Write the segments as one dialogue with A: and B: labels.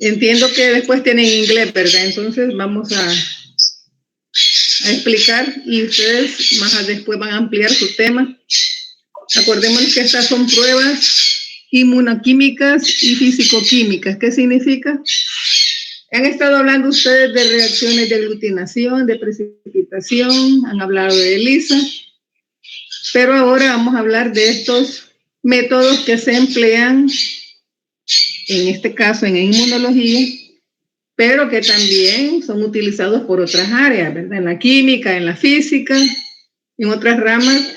A: Entiendo que después tienen inglés, ¿verdad? Entonces vamos a explicar y ustedes más después van a ampliar su tema. Acordémonos que estas son pruebas inmunoquímicas y fisicoquímicas. ¿Qué significa? Han estado hablando ustedes de reacciones de aglutinación, de precipitación, han hablado de ELISA, pero ahora vamos a hablar de estos métodos que se emplean, en este caso en inmunología, pero que también son utilizados por otras áreas, ¿verdad? En la química, en la física, en otras ramas.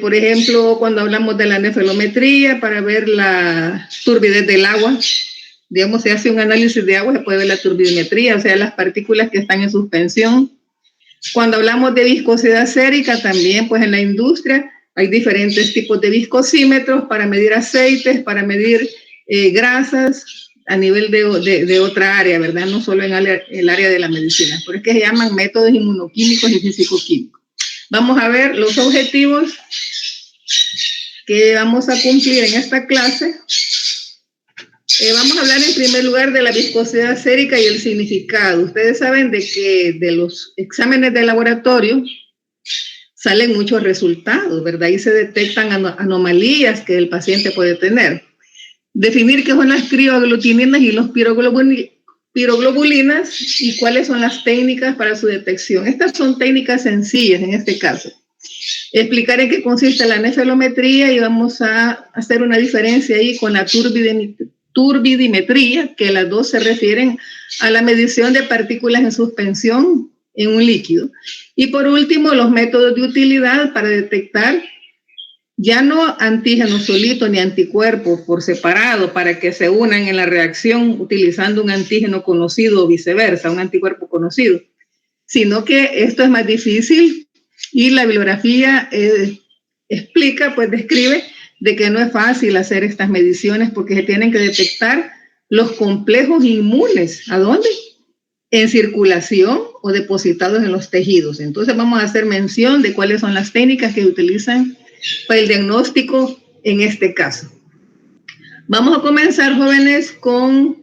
A: Por ejemplo, cuando hablamos de la nefelometría para ver la turbidez del agua, digamos, se hace un análisis de agua, se puede ver la turbidimetría, o sea, las partículas que están en suspensión. Cuando hablamos de viscosidad sérica, también, pues en la industria hay diferentes tipos de viscosímetros para medir aceites, para medir grasas a nivel de otra área, ¿verdad? No solo en el área de la medicina, por eso es que se llaman métodos inmunoquímicos y fisicoquímicos. Vamos a ver los objetivos que vamos a cumplir en esta clase. Vamos a hablar en primer lugar de la viscosidad sérica y el significado. Ustedes saben de que de los exámenes de laboratorio salen muchos resultados, ¿verdad? Ahí se detectan anomalías que el paciente puede tener. Definir qué son las crioaglutininas y los piroglobulinas y cuáles son las técnicas para su detección. Estas son técnicas sencillas en este caso. Explicar en qué consiste la nefelometría y vamos a hacer una diferencia ahí con la turbidimetría, que las dos se refieren a la medición de partículas en suspensión en un líquido. Y por último, los métodos de utilidad para detectar ya no antígenos solitos ni anticuerpos por separado para que se unan en la reacción utilizando un antígeno conocido o viceversa, un anticuerpo conocido, sino que esto es más difícil y la bibliografía explica, pues describe de que no es fácil hacer estas mediciones porque se tienen que detectar los complejos inmunes. ¿A dónde? En circulación o depositados en los tejidos. Entonces vamos a hacer mención de cuáles son las técnicas que utilizan para el diagnóstico en este caso. Vamos a comenzar, jóvenes, con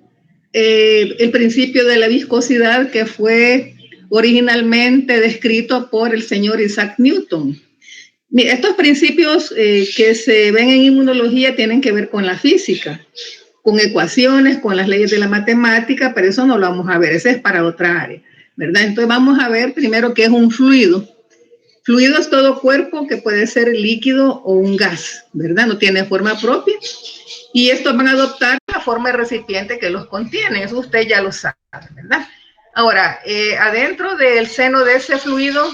A: el principio de la viscosidad que fue originalmente descrito por el señor Isaac Newton. Estos principios que se ven en inmunología tienen que ver con la física, con ecuaciones, con las leyes de la matemática, pero eso no lo vamos a ver, ese es para otra área, ¿verdad? Entonces vamos a ver primero qué es un fluido. Fluido es todo cuerpo que puede ser líquido o un gas, ¿verdad? No tiene forma propia y estos van a adoptar la forma de recipiente que los contiene, eso usted ya lo sabe, ¿verdad? Ahora, adentro del seno de ese fluido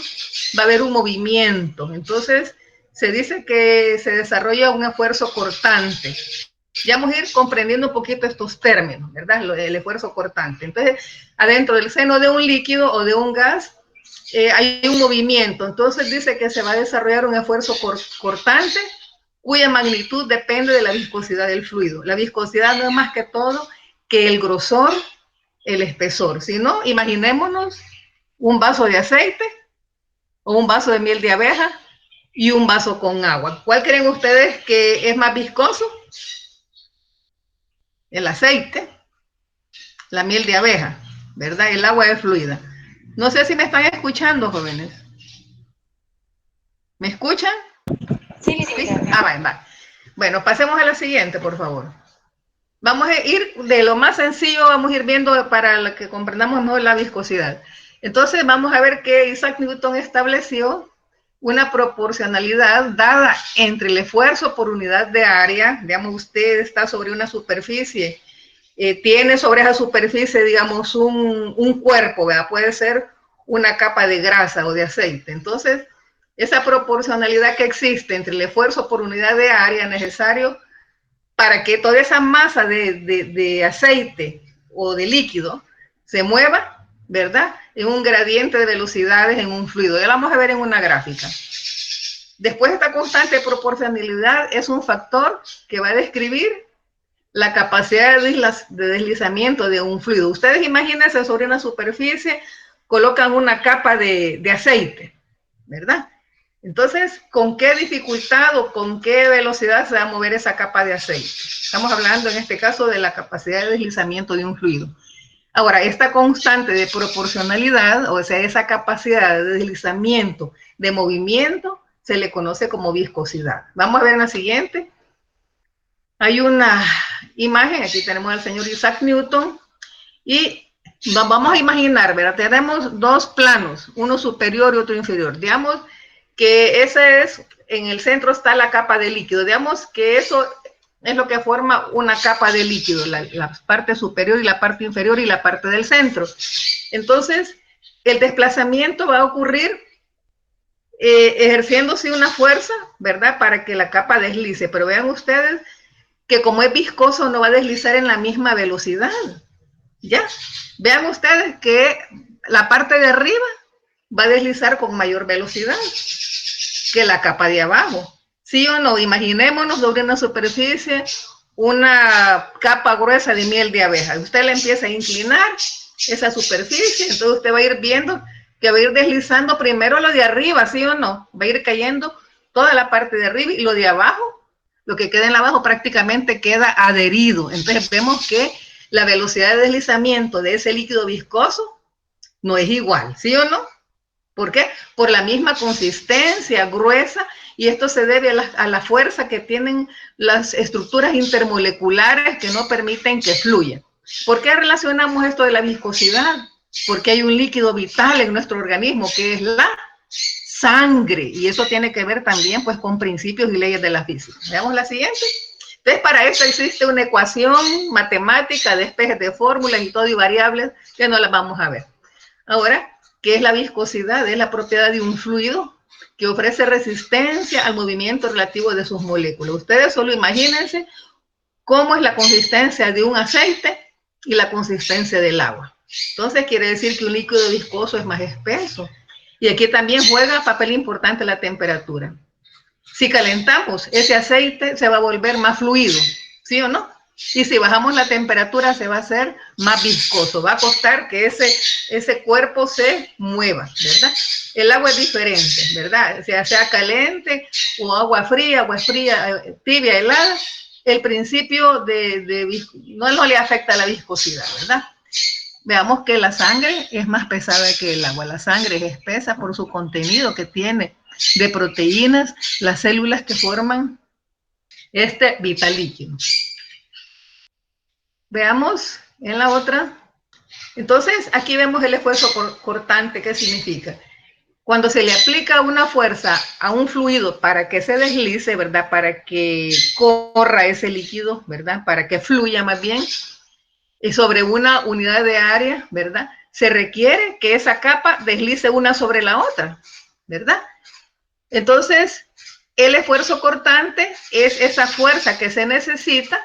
A: va a haber un movimiento, entonces se dice que se desarrolla un esfuerzo cortante. Ya vamos a ir comprendiendo un poquito estos términos, ¿verdad? El esfuerzo cortante. Entonces, adentro del seno de un líquido o de un gas, hay un movimiento, entonces dice que se va a desarrollar un esfuerzo cortante cuya magnitud depende de la viscosidad del fluido. La viscosidad no es más que todo que el grosor, el espesor. Si no, imaginémonos un vaso de aceite o un vaso de miel de abeja y un vaso con agua. ¿Cuál creen ustedes que es más viscoso? El aceite, la miel de abeja, ¿verdad? El agua es fluida. No sé si me están escuchando, jóvenes. ¿Me escuchan?
B: Sí, sí.
A: Va. Bueno, pasemos a la siguiente, por favor. Vamos a ir de lo más sencillo, vamos a ir viendo para que comprendamos mejor la viscosidad. Entonces vamos a ver que Isaac Newton estableció una proporcionalidad dada entre el esfuerzo por unidad de área. Digamos, usted está sobre una superficie, tiene sobre esa superficie, digamos, un cuerpo, ¿verdad? Puede ser una capa de grasa o de aceite. Entonces, esa proporcionalidad que existe entre el esfuerzo por unidad de área necesario para que toda esa masa de aceite o de líquido se mueva, ¿verdad? En un gradiente de velocidades en un fluido. Ya lo vamos a ver en una gráfica. Después, esta constante de proporcionalidad es un factor que va a describir la capacidad de deslizamiento de un fluido. Ustedes imagínense sobre una superficie, colocan una capa de aceite, ¿verdad? Entonces, ¿con qué dificultad o con qué velocidad se va a mover esa capa de aceite? Estamos hablando en este caso de la capacidad de deslizamiento de un fluido. Ahora, esta constante de proporcionalidad, o sea, esa capacidad de deslizamiento, de movimiento, se le conoce como viscosidad. Vamos a ver en la siguiente. Hay una imagen, aquí tenemos al señor Isaac Newton, y vamos a imaginar, ¿verdad? Tenemos dos planos, uno superior y otro inferior. Digamos que ese es, en el centro está la capa de líquido. Digamos que eso es lo que forma una capa de líquido, la parte superior y la parte inferior y la parte del centro. Entonces, el desplazamiento va a ocurrir ejerciéndose una fuerza, ¿verdad? Para que la capa deslice. Pero vean ustedes que como es viscoso no va a deslizar en la misma velocidad. ¿Ya? Vean ustedes que la parte de arriba va a deslizar con mayor velocidad que la capa de abajo. ¿Sí o no? Imaginémonos sobre una superficie una capa gruesa de miel de abeja. Usted le empieza a inclinar esa superficie, entonces usted va a ir viendo que va a ir deslizando primero lo de arriba, ¿sí o no? Va a ir cayendo toda la parte de arriba y lo de abajo, lo que queda en abajo prácticamente queda adherido. Entonces vemos que la velocidad de deslizamiento de ese líquido viscoso no es igual, ¿sí o no? ¿Por qué? Por la misma consistencia gruesa, y esto se debe a la fuerza que tienen las estructuras intermoleculares que no permiten que fluya. ¿Por qué relacionamos esto de la viscosidad? Porque hay un líquido vital en nuestro organismo que es la sangre, y eso tiene que ver también pues con principios y leyes de la física. Veamos la siguiente. Entonces, para eso existe una ecuación matemática, despejes de fórmulas y todo y variables que no las vamos a ver. Ahora, ¿qué es la viscosidad? Es la propiedad de un fluido que ofrece resistencia al movimiento relativo de sus moléculas. Ustedes solo imagínense cómo es la consistencia de un aceite y la consistencia del agua. Entonces, quiere decir que un líquido viscoso es más espeso. Y aquí también juega papel importante la temperatura. Si calentamos ese aceite, se va a volver más fluido, ¿sí o no? Y si bajamos la temperatura, se va a hacer más viscoso. Va a costar que ese cuerpo se mueva, ¿verdad? El agua es diferente, ¿verdad? Sea caliente o agua fría, tibia, helada. El principio no le afecta a la viscosidad, ¿verdad? Veamos que la sangre es más pesada que el agua. La sangre es espesa por su contenido que tiene de proteínas, las células que forman este vital líquido. Veamos en la otra. Entonces, aquí vemos el esfuerzo cortante. ¿Qué significa? Cuando se le aplica una fuerza a un fluido para que se deslice, ¿verdad? Para que corra ese líquido, ¿verdad? Para que fluya más bien, y sobre una unidad de área, ¿verdad? Se requiere que esa capa deslice una sobre la otra, ¿verdad? Entonces, el esfuerzo cortante es esa fuerza que se necesita,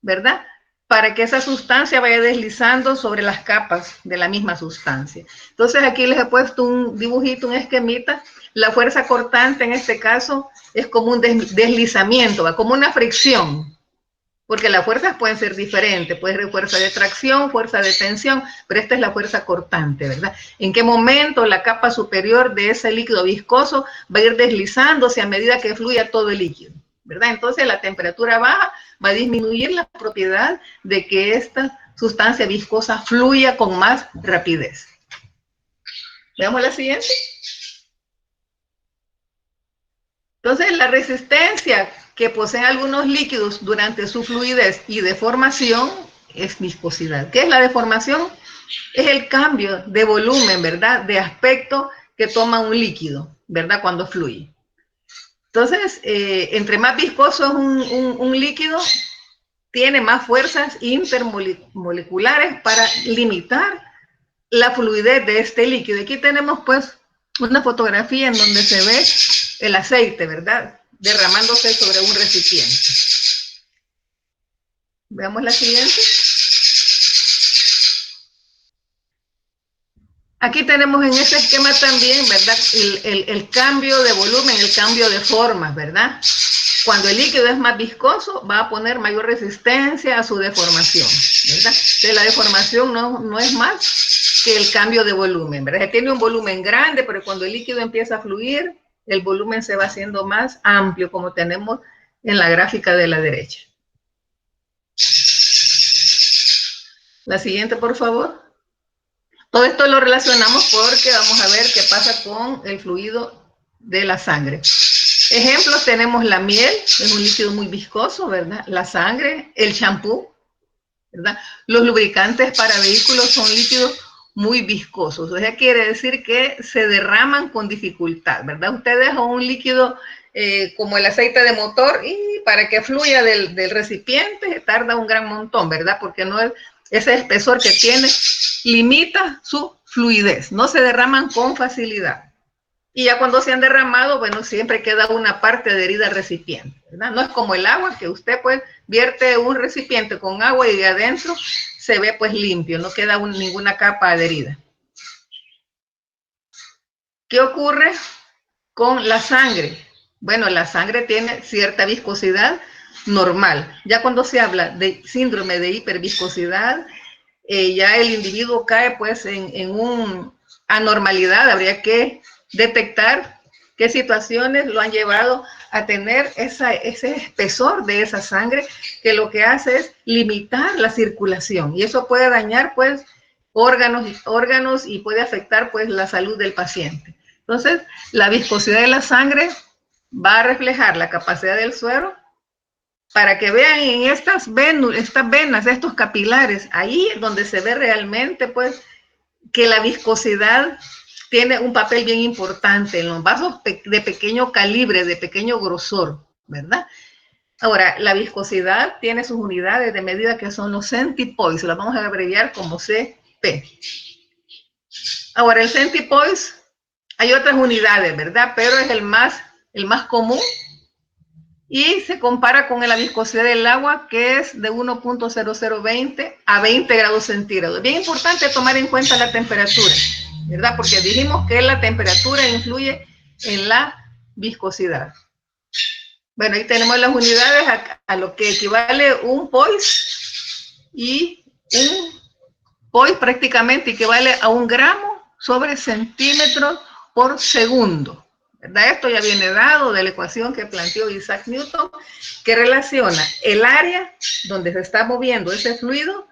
A: ¿verdad? Para que esa sustancia vaya deslizando sobre las capas de la misma sustancia. Entonces, aquí les he puesto un dibujito, un esquemita. La fuerza cortante en este caso es como un deslizamiento, ¿va? Como una fricción. Porque las fuerzas pueden ser diferentes, puede ser fuerza de tracción, fuerza de tensión, pero esta es la fuerza cortante, ¿verdad? ¿En qué momento la capa superior de ese líquido viscoso va a ir deslizándose a medida que fluya todo el líquido, ¿verdad? Entonces la temperatura baja va a disminuir la propiedad de que esta sustancia viscosa fluya con más rapidez. Veamos la siguiente. Entonces la resistencia que poseen algunos líquidos durante su fluidez y deformación es viscosidad. ¿Qué es la deformación? Es el cambio de volumen, ¿verdad? De aspecto que toma un líquido, ¿verdad? Cuando fluye. Entonces, entre más viscoso es un líquido, tiene más fuerzas intermoleculares para limitar la fluidez de este líquido. Aquí tenemos pues una fotografía en donde se ve el aceite, ¿verdad? Derramándose sobre un recipiente. Veamos la siguiente. Aquí tenemos en este esquema también, ¿verdad? El cambio de volumen, el cambio de formas, ¿verdad? Cuando el líquido es más viscoso, va a poner mayor resistencia a su deformación, ¿verdad? Entonces, la deformación no es más que el cambio de volumen, ¿verdad? Tiene un volumen grande, pero cuando el líquido empieza a fluir, el volumen se va haciendo más amplio, como tenemos en la gráfica de la derecha. La siguiente, por favor. Todo esto lo relacionamos porque vamos a ver qué pasa con el fluido de la sangre. Ejemplos, tenemos la miel, es un líquido muy viscoso, ¿verdad? La sangre, el champú, ¿verdad? Los lubricantes para vehículos son líquidos muy viscosos. O sea, quiere decir que se derraman con dificultad, ¿verdad? Usted deja un líquido como el aceite de motor y para que fluya del recipiente tarda un gran montón, ¿verdad? Porque no es, ese espesor que tiene limita su fluidez, no se derraman con facilidad. Y ya cuando se han derramado, bueno, siempre queda una parte adherida al recipiente, ¿verdad? No es como el agua, que usted pues vierte un recipiente con agua y de adentro se ve pues limpio, no queda ninguna capa adherida. ¿Qué ocurre con la sangre? Bueno, la sangre tiene cierta viscosidad normal. Ya cuando se habla de síndrome de hiperviscosidad, ya el individuo cae pues en una anormalidad. Habría que detectar qué situaciones lo han llevado a tener ese espesor de esa sangre, que lo que hace es limitar la circulación y eso puede dañar pues órganos y puede afectar pues la salud del paciente. Entonces, la viscosidad de la sangre va a reflejar la capacidad del suero para que vean en estas venas, estos capilares, ahí donde se ve realmente pues que la viscosidad tiene un papel bien importante en los vasos de pequeño calibre, de pequeño grosor, ¿verdad? Ahora, la viscosidad tiene sus unidades de medida que son los centipoise, las vamos a abreviar como CP. Ahora, el centipoise, hay otras unidades, ¿verdad? Pero es el más común y se compara con la viscosidad del agua, que es de 1.0020 a 20 grados centígrados. Bien importante tomar en cuenta la temperatura, ¿verdad? Porque dijimos que la temperatura influye en la viscosidad. Bueno, ahí tenemos las unidades a lo que equivale un poise, y un poise prácticamente equivale a 1 gramo sobre centímetros por segundo. ¿Verdad? Esto ya viene dado de la ecuación que planteó Isaac Newton, que relaciona el área donde se está moviendo ese fluido,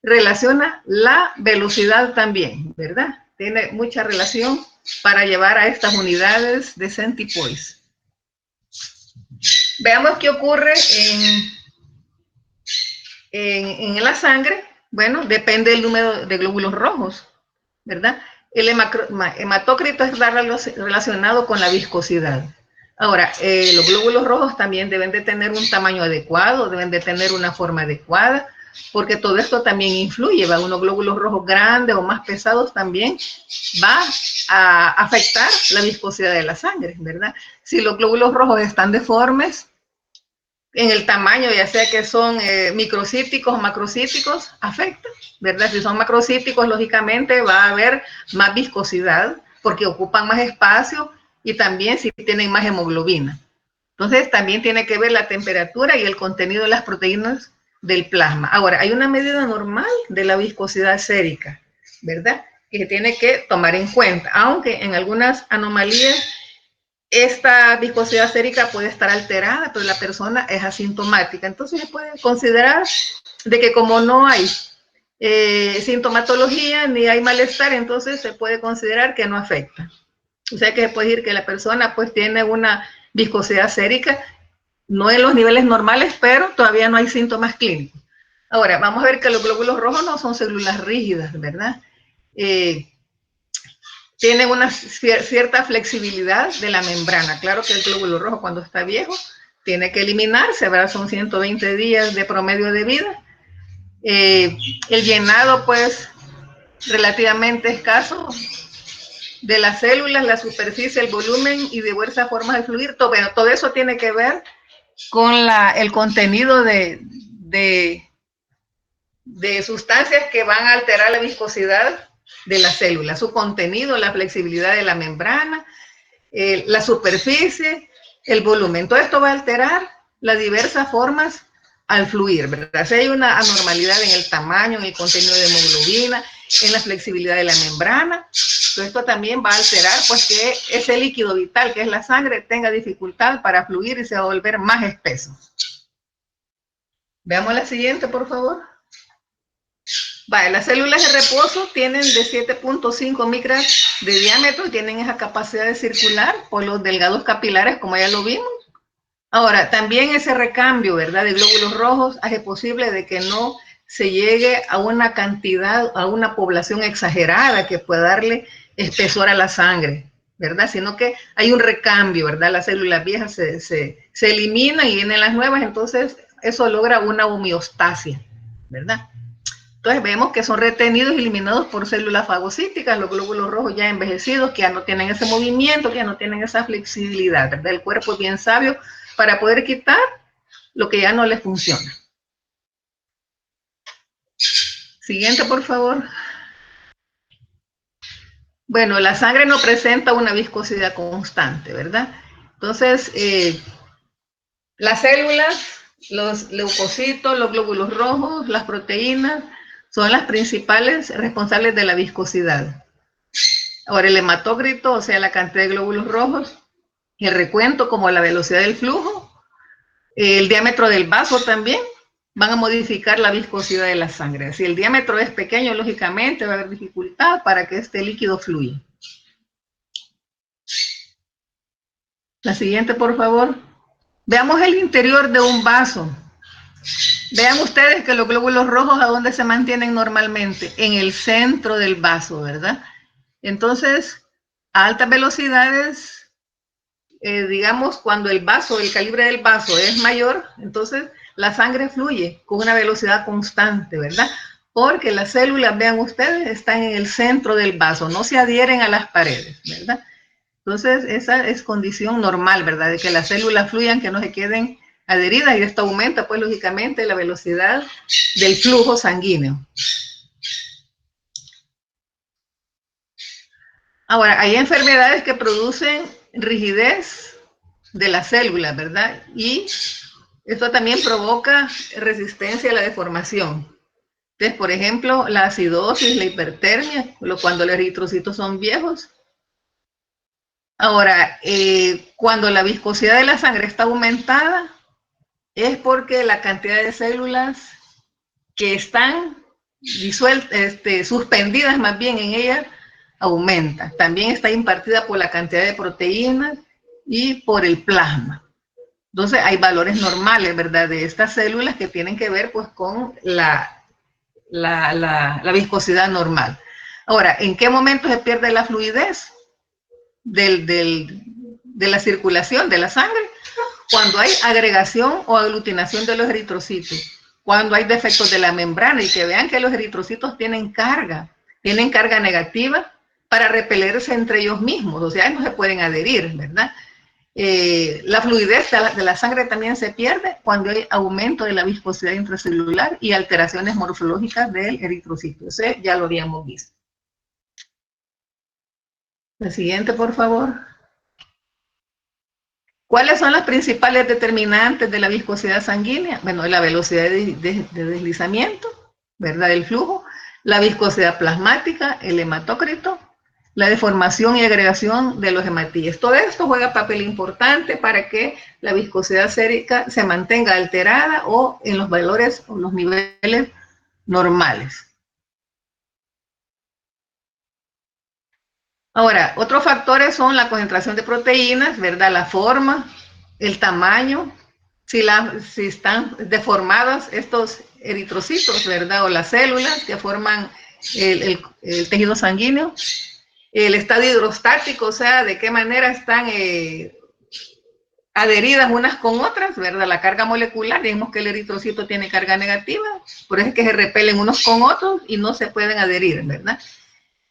A: relaciona la velocidad también, ¿verdad? Tiene mucha relación para llevar a estas unidades de centipoise. Veamos qué ocurre en la sangre. Bueno, depende del número de glóbulos rojos, ¿verdad? El hematócrito está relacionado con la viscosidad. Ahora, los glóbulos rojos también deben de tener un tamaño adecuado, deben de tener una forma adecuada, porque todo esto también influye, ¿va? Unos glóbulos rojos grandes o más pesados también va a afectar la viscosidad de la sangre, ¿verdad? Si los glóbulos rojos están deformes en el tamaño, ya sea que son microcíticos o macrocíticos, afecta, ¿verdad? Si son macrocíticos, lógicamente va a haber más viscosidad porque ocupan más espacio y también si tienen más hemoglobina. Entonces, también tiene que ver la temperatura y el contenido de las proteínas del plasma. Ahora, hay una medida normal de la viscosidad sérica, ¿verdad? Que se tiene que tomar en cuenta, aunque en algunas anomalías esta viscosidad sérica puede estar alterada, pero la persona es asintomática. Entonces se puede considerar de que como no hay sintomatología ni hay malestar, entonces se puede considerar que no afecta. O sea que se puede decir que la persona pues tiene una viscosidad sérica, no en los niveles normales, pero todavía no hay síntomas clínicos. Ahora, vamos a ver que los glóbulos rojos no son células rígidas, ¿verdad? Tienen una cierta flexibilidad de la membrana. Claro que el glóbulo rojo cuando está viejo tiene que eliminarse, ¿verdad? Son 120 días de promedio de vida. El llenado, pues, relativamente escaso de las células, la superficie, el volumen y diversas formas de fluir. Bueno, todo eso tiene que ver con el contenido de sustancias que van a alterar la viscosidad de la célula, su contenido, la flexibilidad de la membrana, la superficie, el volumen. Todo esto va a alterar las diversas formas al fluir, ¿verdad? Si hay una anormalidad en el tamaño, en el contenido de hemoglobina, en la flexibilidad de la membrana. Entonces, esto también va a alterar pues que ese líquido vital que es la sangre tenga dificultad para fluir y se va a volver más espeso. Veamos la siguiente, por favor. Vale, las células de reposo tienen de 7.5 micras de diámetro y tienen esa capacidad de circular por los delgados capilares, como ya lo vimos. Ahora, también ese recambio, ¿verdad?, de glóbulos rojos hace posible de que no se llegue a una cantidad, a una población exagerada que pueda darle espesor a la sangre, ¿verdad? Sino que hay un recambio, ¿verdad? Las células viejas se eliminan y vienen las nuevas, entonces eso logra una homeostasia, ¿verdad? Entonces vemos que son retenidos y eliminados por células fagocíticas, los glóbulos rojos ya envejecidos, que ya no tienen ese movimiento, que ya no tienen esa flexibilidad, ¿verdad? El cuerpo es bien sabio para poder quitar lo que ya no les funciona. Siguiente, por favor. Bueno, la sangre no presenta una viscosidad constante, ¿verdad? Entonces, las células, los leucocitos, los glóbulos rojos, las proteínas, son las principales responsables de la viscosidad. Ahora, el hematócrito, o sea, la cantidad de glóbulos rojos, el recuento, como la velocidad del flujo, el diámetro del vaso también, van a modificar la viscosidad de la sangre. Si el diámetro es pequeño, lógicamente va a haber dificultad para que este líquido fluya. La siguiente, por favor. Veamos el interior de un vaso. Vean ustedes que los glóbulos rojos, ¿a dónde se mantienen normalmente? En el centro del vaso, ¿verdad? Entonces, a altas velocidades, digamos, cuando el vaso, el calibre del vaso es mayor, entonces la sangre fluye con una velocidad constante, ¿verdad? Porque las células, vean ustedes, están en el centro del vaso, no se adhieren a las paredes, ¿verdad? Entonces, esa es condición normal, ¿verdad? De que las células fluyan, que no se queden adheridas, y esto aumenta, pues, lógicamente, la velocidad del flujo sanguíneo. Ahora, hay enfermedades que producen rigidez de las células, ¿verdad? Y esto también provoca resistencia a la deformación. Entonces, por ejemplo, la acidosis, la hipertermia, cuando los eritrocitos son viejos. Ahora, cuando la viscosidad de la sangre está aumentada, es porque la cantidad de células que están disueltas, suspendidas más bien en ella, aumenta. También está impartida por la cantidad de proteínas y por el plasma. Entonces hay valores normales, ¿verdad?, de estas células que tienen que ver pues con la viscosidad normal. Ahora, ¿en qué momento se pierde la fluidez de la circulación de la sangre? Cuando hay agregación o aglutinación de los eritrocitos, cuando hay defectos de la membrana, y que vean que los eritrocitos tienen carga negativa para repelerse entre ellos mismos, o sea, no se pueden adherir, ¿verdad? La fluidez de la sangre también se pierde cuando hay aumento de la viscosidad intracelular y alteraciones morfológicas del eritrocito. Eso ya lo habíamos visto. La siguiente, por favor. ¿Cuáles son las principales determinantes de la viscosidad sanguínea? Bueno, la velocidad de deslizamiento, ¿verdad?, del flujo, la viscosidad plasmática, el hematócrito, la deformación y agregación de los hematíes. Todo esto juega papel importante para que la viscosidad sérica se mantenga alterada o en los valores o los niveles normales. Ahora, otros factores son la concentración de proteínas, ¿verdad?, la forma, el tamaño, si están deformadas estos eritrocitos, ¿verdad?, o las células que forman el tejido sanguíneo, el estado hidrostático, o sea, de qué manera están adheridas unas con otras, ¿verdad?, la carga molecular. Vemos que el eritrocito tiene carga negativa, por eso es que se repelen unos con otros y no se pueden adherir, ¿verdad?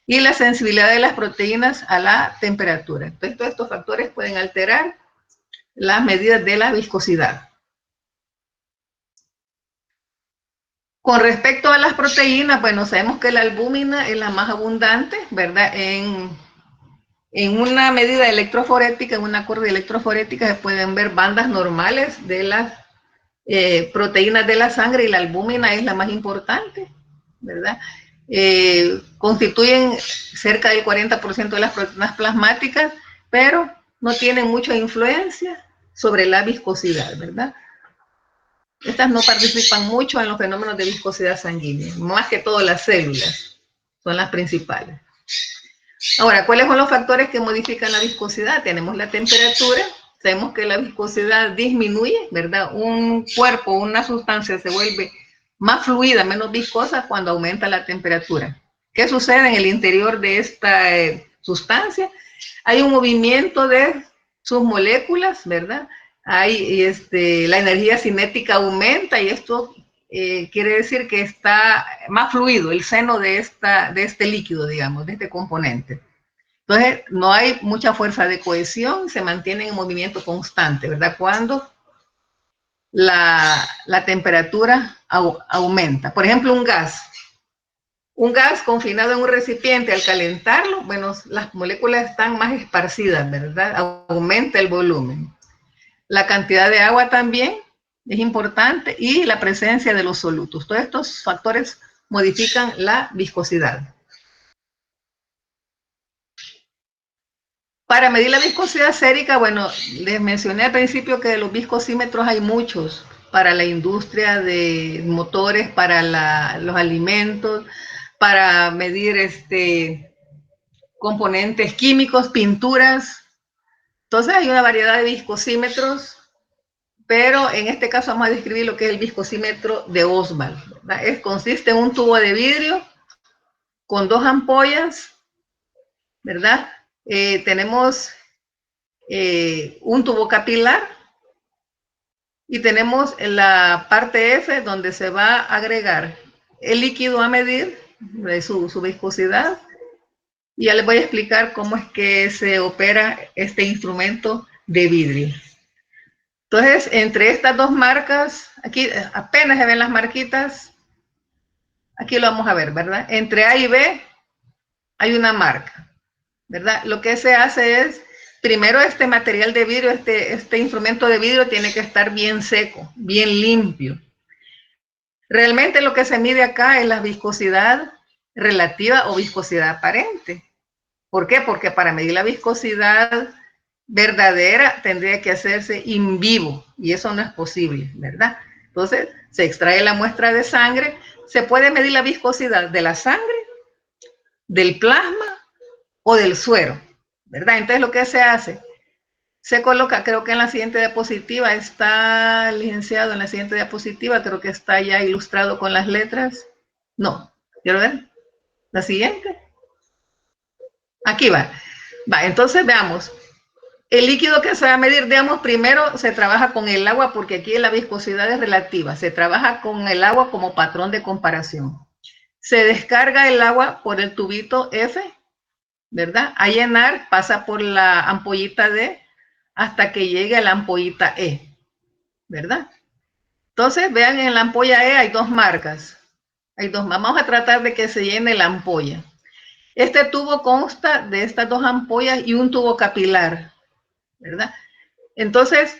A: Y la sensibilidad de las proteínas a la temperatura. Entonces, todos estos factores pueden alterar las medidas de la viscosidad. Con respecto a las proteínas, bueno, sabemos que la albúmina es la más abundante, ¿verdad? En una medida electroforética, en una curva electroforética, se pueden ver bandas normales de las proteínas de la sangre, y la albúmina es la más importante, ¿verdad? constituyen cerca del 40% de las proteínas plasmáticas, pero no tienen mucha influencia sobre la viscosidad, ¿verdad? Estas no participan mucho en los fenómenos de viscosidad sanguínea, más que todo las células son las principales. Ahora, ¿cuáles son los factores que modifican la viscosidad? Tenemos la temperatura, sabemos que la viscosidad disminuye, ¿verdad? Un cuerpo, una sustancia se vuelve más fluida, menos viscosa cuando aumenta la temperatura. ¿Qué sucede en el interior de esta sustancia? Hay un movimiento de sus moléculas, ¿verdad? Hay, la energía cinética aumenta y esto quiere decir que está más fluido el seno de este líquido, digamos, de este componente. Entonces, no hay mucha fuerza de cohesión, se mantiene en movimiento constante, ¿verdad? Cuando la temperatura aumenta. Por ejemplo, un gas confinado en un recipiente, al calentarlo, bueno, las moléculas están más esparcidas, ¿verdad? Aumenta el volumen. La cantidad de agua también es importante y la presencia de los solutos. Todos estos factores modifican la viscosidad. Para medir la viscosidad sérica, bueno, les mencioné al principio que de los viscosímetros hay muchos para la industria de motores, para los alimentos, para medir componentes químicos, pinturas. Entonces hay una variedad de viscosímetros, pero en este caso vamos a describir lo que es el viscosímetro de Ostwald, ¿verdad? Consiste en un tubo de vidrio con dos ampollas, ¿verdad? Tenemos un tubo capilar y tenemos en la parte F donde se va a agregar el líquido a medir su viscosidad. Y ya les voy a explicar cómo es que se opera este instrumento de vidrio. Entonces, entre estas dos marcas, aquí apenas se ven las marquitas, aquí lo vamos a ver, ¿verdad? Entre A y B hay una marca, ¿verdad? Lo que se hace es, primero este material de vidrio, este instrumento de vidrio tiene que estar bien seco, bien limpio. Realmente lo que se mide acá es la viscosidad relativa o viscosidad aparente. ¿Por qué? Porque para medir la viscosidad verdadera tendría que hacerse in vivo y eso no es posible, ¿verdad? Entonces se extrae la muestra de sangre, se puede medir la viscosidad de la sangre, del plasma o del suero, ¿verdad? Entonces lo que se hace, se coloca, creo que en la siguiente diapositiva está, licenciado, en la siguiente diapositiva creo que está ya ilustrado con las letras. No, ¿quiero ver? La siguiente. Aquí va. Va, entonces veamos. El líquido que se va a medir, digamos, primero se trabaja con el agua porque aquí la viscosidad es relativa. Se trabaja con el agua como patrón de comparación. Se descarga el agua por el tubito F, ¿verdad? A llenar, pasa por la ampollita D hasta que llegue a la ampollita E, ¿verdad? Entonces, vean, en la ampolla E hay dos marcas. Hay dos. Vamos a tratar de que se llene la ampolla. Este tubo consta de estas dos ampollas y un tubo capilar, ¿verdad? Entonces,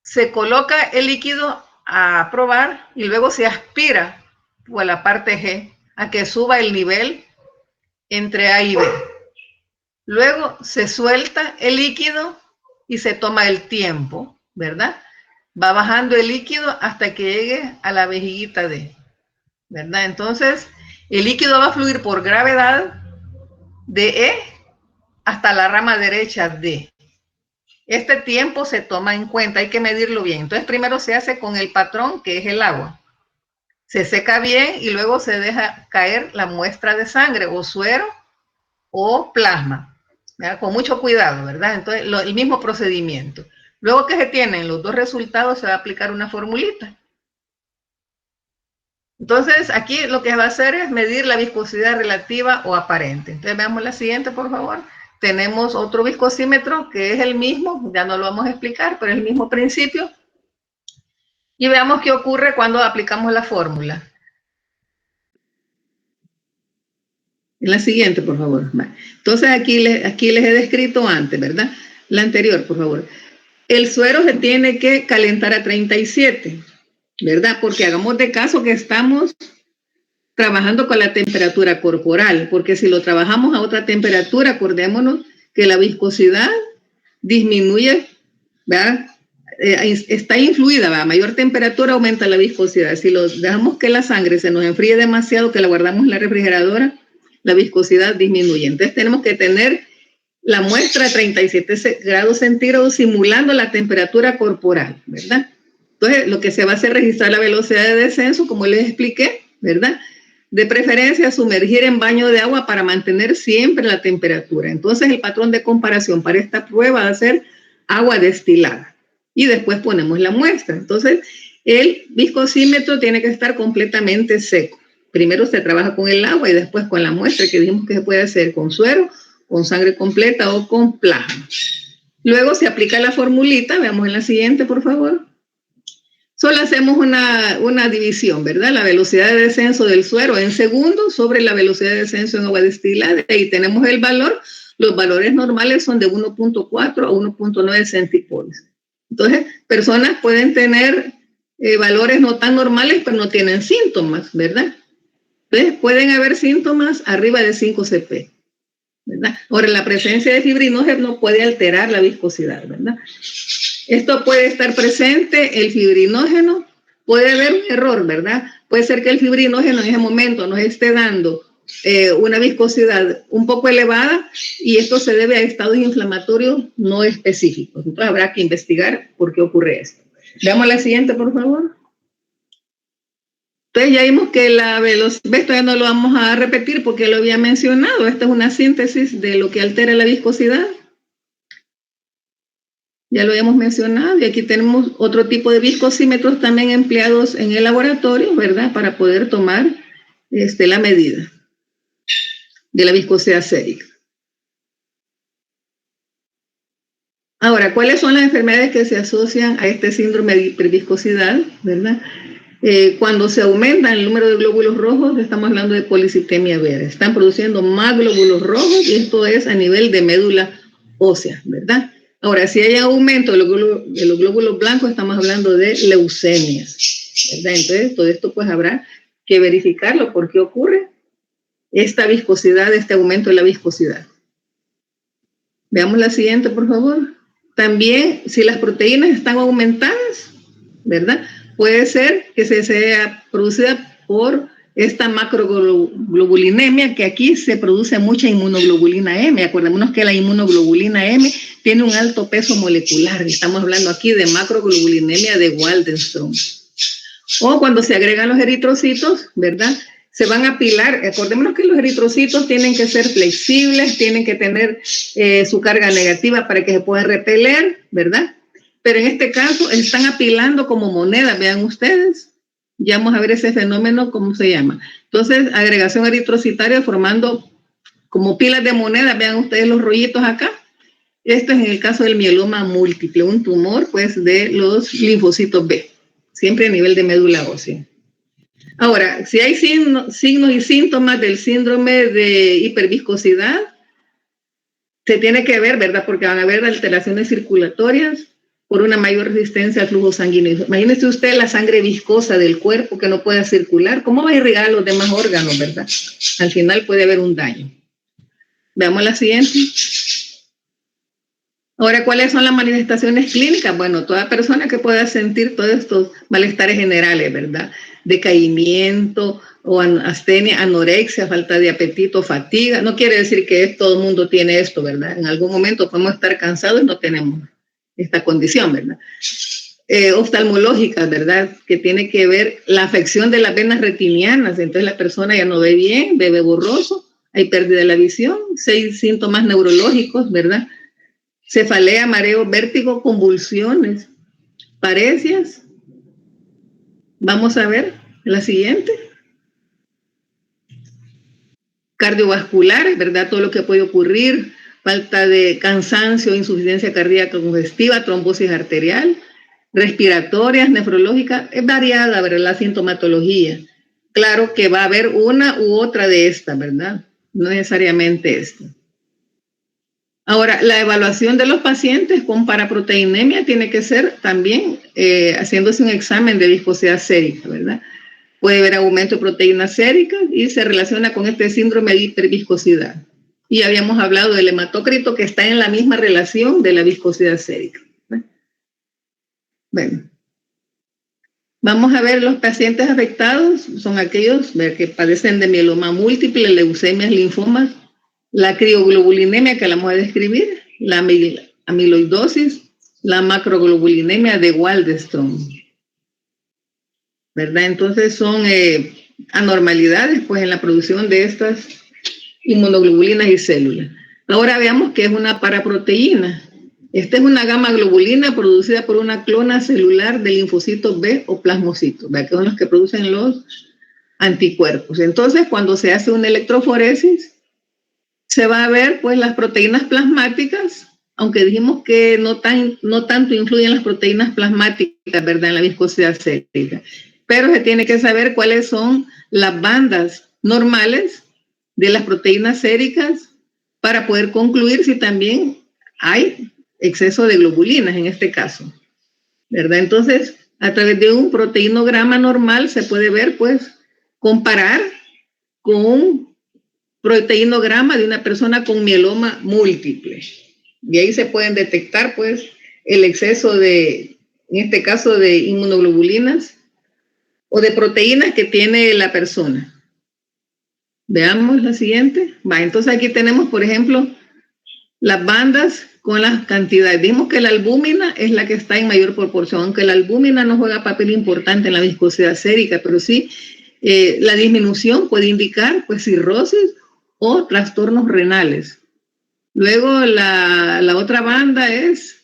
A: se coloca el líquido a probar y luego se aspira por la parte G a que suba el nivel entre A y B. Luego se suelta el líquido y se toma el tiempo, ¿verdad? Va bajando el líquido hasta que llegue a la vejiguita D, ¿verdad? Entonces, el líquido va a fluir por gravedad de E hasta la rama derecha D. Este tiempo se toma en cuenta, hay que medirlo bien. Entonces, primero se hace con el patrón, que es el agua. Se seca bien y luego se deja caer la muestra de sangre o suero o plasma, ¿verdad? Con mucho cuidado, ¿verdad? Entonces, el mismo procedimiento. Luego que se tienen los dos resultados, se va a aplicar una formulita. Entonces, aquí lo que va a hacer es medir la viscosidad relativa o aparente. Entonces, veamos la siguiente, por favor. Tenemos otro viscosímetro que es el mismo, ya no lo vamos a explicar, pero es el mismo principio. Y veamos qué ocurre cuando aplicamos la fórmula. En la siguiente, por favor. Entonces, aquí les he descrito antes, ¿verdad? La anterior, por favor. El suero se tiene que calentar a 37, ¿verdad? Porque hagamos de caso que estamos trabajando con la temperatura corporal, porque si lo trabajamos a otra temperatura, acordémonos que la viscosidad disminuye, ¿verdad? Está influida, ¿verdad? A mayor temperatura aumenta la viscosidad. Si lo dejamos que la sangre se nos enfríe demasiado, que la guardamos en la refrigeradora, la viscosidad disminuye. Entonces tenemos que tener la muestra a 37 grados centígrados simulando la temperatura corporal, ¿verdad? Entonces lo que se va a hacer es registrar la velocidad de descenso, como les expliqué, ¿verdad? De preferencia sumergir en baño de agua para mantener siempre la temperatura. Entonces el patrón de comparación para esta prueba va a ser agua destilada. Y después ponemos la muestra. Entonces, el viscosímetro tiene que estar completamente seco. Primero se trabaja con el agua y después con la muestra, que dijimos que se puede hacer con suero, con sangre completa o con plasma. Luego se aplica la formulita, veamos en la siguiente, por favor. Solo hacemos una división, ¿verdad? La velocidad de descenso del suero en segundos sobre la velocidad de descenso en agua destilada. Y tenemos el valor. Los valores normales son de 1.4 a 1.9 centipoles. Entonces, personas pueden tener valores no tan normales, pero no tienen síntomas, ¿verdad? Entonces, pueden haber síntomas arriba de 5 cp, ¿verdad? Ahora, la presencia de fibrinógeno puede alterar la viscosidad, ¿verdad? Esto puede estar presente, el fibrinógeno, puede haber un error, ¿verdad? Puede ser que el fibrinógeno en ese momento nos esté dando una viscosidad un poco elevada y esto se debe a estados inflamatorios no específicos. Entonces habrá que investigar por qué ocurre esto. Veamos la siguiente, por favor. Entonces ya vimos que la velocidad, esto ya no lo vamos a repetir porque lo había mencionado, esta es una síntesis de lo que altera la viscosidad. Ya lo habíamos mencionado y aquí tenemos otro tipo de viscosímetros también empleados en el laboratorio, ¿verdad? Para poder tomar la medida de la viscosidad sérica. Ahora, ¿cuáles son las enfermedades que se asocian a este síndrome de hiperviscosidad, verdad? Cuando se aumenta el número de glóbulos rojos, estamos hablando de policitemia vera. Están produciendo más glóbulos rojos y esto es a nivel de médula ósea, ¿verdad? Ahora, si hay aumento de los glóbulos blancos, estamos hablando de leucemias, ¿verdad? Entonces, todo esto pues habrá que verificarlo. ¿Por qué ocurre esta viscosidad, este aumento de la viscosidad? Veamos la siguiente, por favor. También, si las proteínas están aumentadas, ¿verdad? Puede ser que se sea producida por esta macroglobulinemia, que aquí se produce mucha inmunoglobulina M. Acordémonos que la inmunoglobulina M tiene un alto peso molecular. Estamos hablando aquí de macroglobulinemia de Waldenström. O cuando se agregan los eritrocitos, ¿verdad? Se van a apilar. Acordémonos que los eritrocitos tienen que ser flexibles, tienen que tener su carga negativa para que se puedan repeler, ¿verdad? Pero en este caso están apilando como monedas, vean ustedes. Ya vamos a ver ese fenómeno, ¿cómo se llama? Entonces, agregación eritrocitaria formando como pilas de monedas, vean ustedes los rollitos acá. Esto es en el caso del mieloma múltiple, un tumor pues de los linfocitos B, siempre a nivel de médula ósea. Ahora, si hay signos y síntomas del síndrome de hiperviscosidad, se tiene que ver, ¿verdad? Porque van a haber alteraciones circulatorias por una mayor resistencia al flujo sanguíneo. Imagínese usted la sangre viscosa del cuerpo que no pueda circular. ¿Cómo va a irrigar los demás órganos, verdad? Al final puede haber un daño. Veamos la siguiente. Ahora, ¿cuáles son las manifestaciones clínicas? Bueno, toda persona que pueda sentir todos estos malestares generales, ¿verdad? Decaimiento o astenia, anorexia, falta de apetito, fatiga. No quiere decir que todo el mundo tiene esto, ¿verdad? En algún momento podemos estar cansados y no tenemos esta condición, ¿verdad? Oftalmológicas, ¿verdad? Que tiene que ver la afección de las venas retinianas. Entonces la persona ya no ve bien, ve borroso, hay pérdida de la visión. 6 síntomas neurológicos, ¿verdad? Cefalea, mareo, vértigo, convulsiones, parecias. Vamos a ver la siguiente. Cardiovascular, ¿verdad? Todo lo que puede ocurrir, falta de cansancio, insuficiencia cardíaca congestiva, trombosis arterial, respiratorias, nefrológicas, es variada, ¿verdad? La sintomatología. Claro que va a haber una u otra de estas, ¿verdad? No necesariamente esta. Ahora, la evaluación de los pacientes con paraproteinemia tiene que ser también haciéndose un examen de viscosidad sérica, ¿verdad? puede haber aumento de proteínas séricas y se relaciona con este síndrome de hiperviscosidad. Y habíamos hablado del hematócrito que está en la misma relación de la viscosidad sérica. Bueno, vamos a ver los pacientes afectados, son aquellos que padecen de mieloma múltiple, leucemias, linfomas, la crioglobulinemia que la vamos a describir, la amiloidosis, la macroglobulinemia de Waldenström, ¿verdad? Entonces son anormalidades pues en la producción de estas inmunoglobulinas y células. Ahora veamos qué es una paraproteína. Esta es una gamma globulina producida por una clona celular del linfocito B o plasmocito, ¿verdad? Que son los que producen los anticuerpos. Entonces, cuando se hace una electroforesis, se va a ver pues las proteínas plasmáticas, aunque dijimos que no tanto influyen las proteínas plasmáticas, ¿verdad? En la viscosidad sérica. Pero se tiene que saber cuáles son las bandas normales de las proteínas séricas para poder concluir si también hay exceso de globulinas en este caso, ¿verdad? Entonces, a través de un proteinograma normal se puede ver, pues, comparar con un proteinograma de una persona con mieloma múltiple. Y ahí se pueden detectar, pues, el exceso de, en este caso, de inmunoglobulinas o de proteínas que tiene la persona. Veamos la siguiente. Entonces aquí tenemos, por ejemplo, las bandas con las cantidades. Dijimos que la albúmina es la que está en mayor proporción, aunque la albúmina no juega papel importante en la viscosidad sérica, pero sí la disminución puede indicar pues cirrosis o trastornos renales. Luego la otra banda es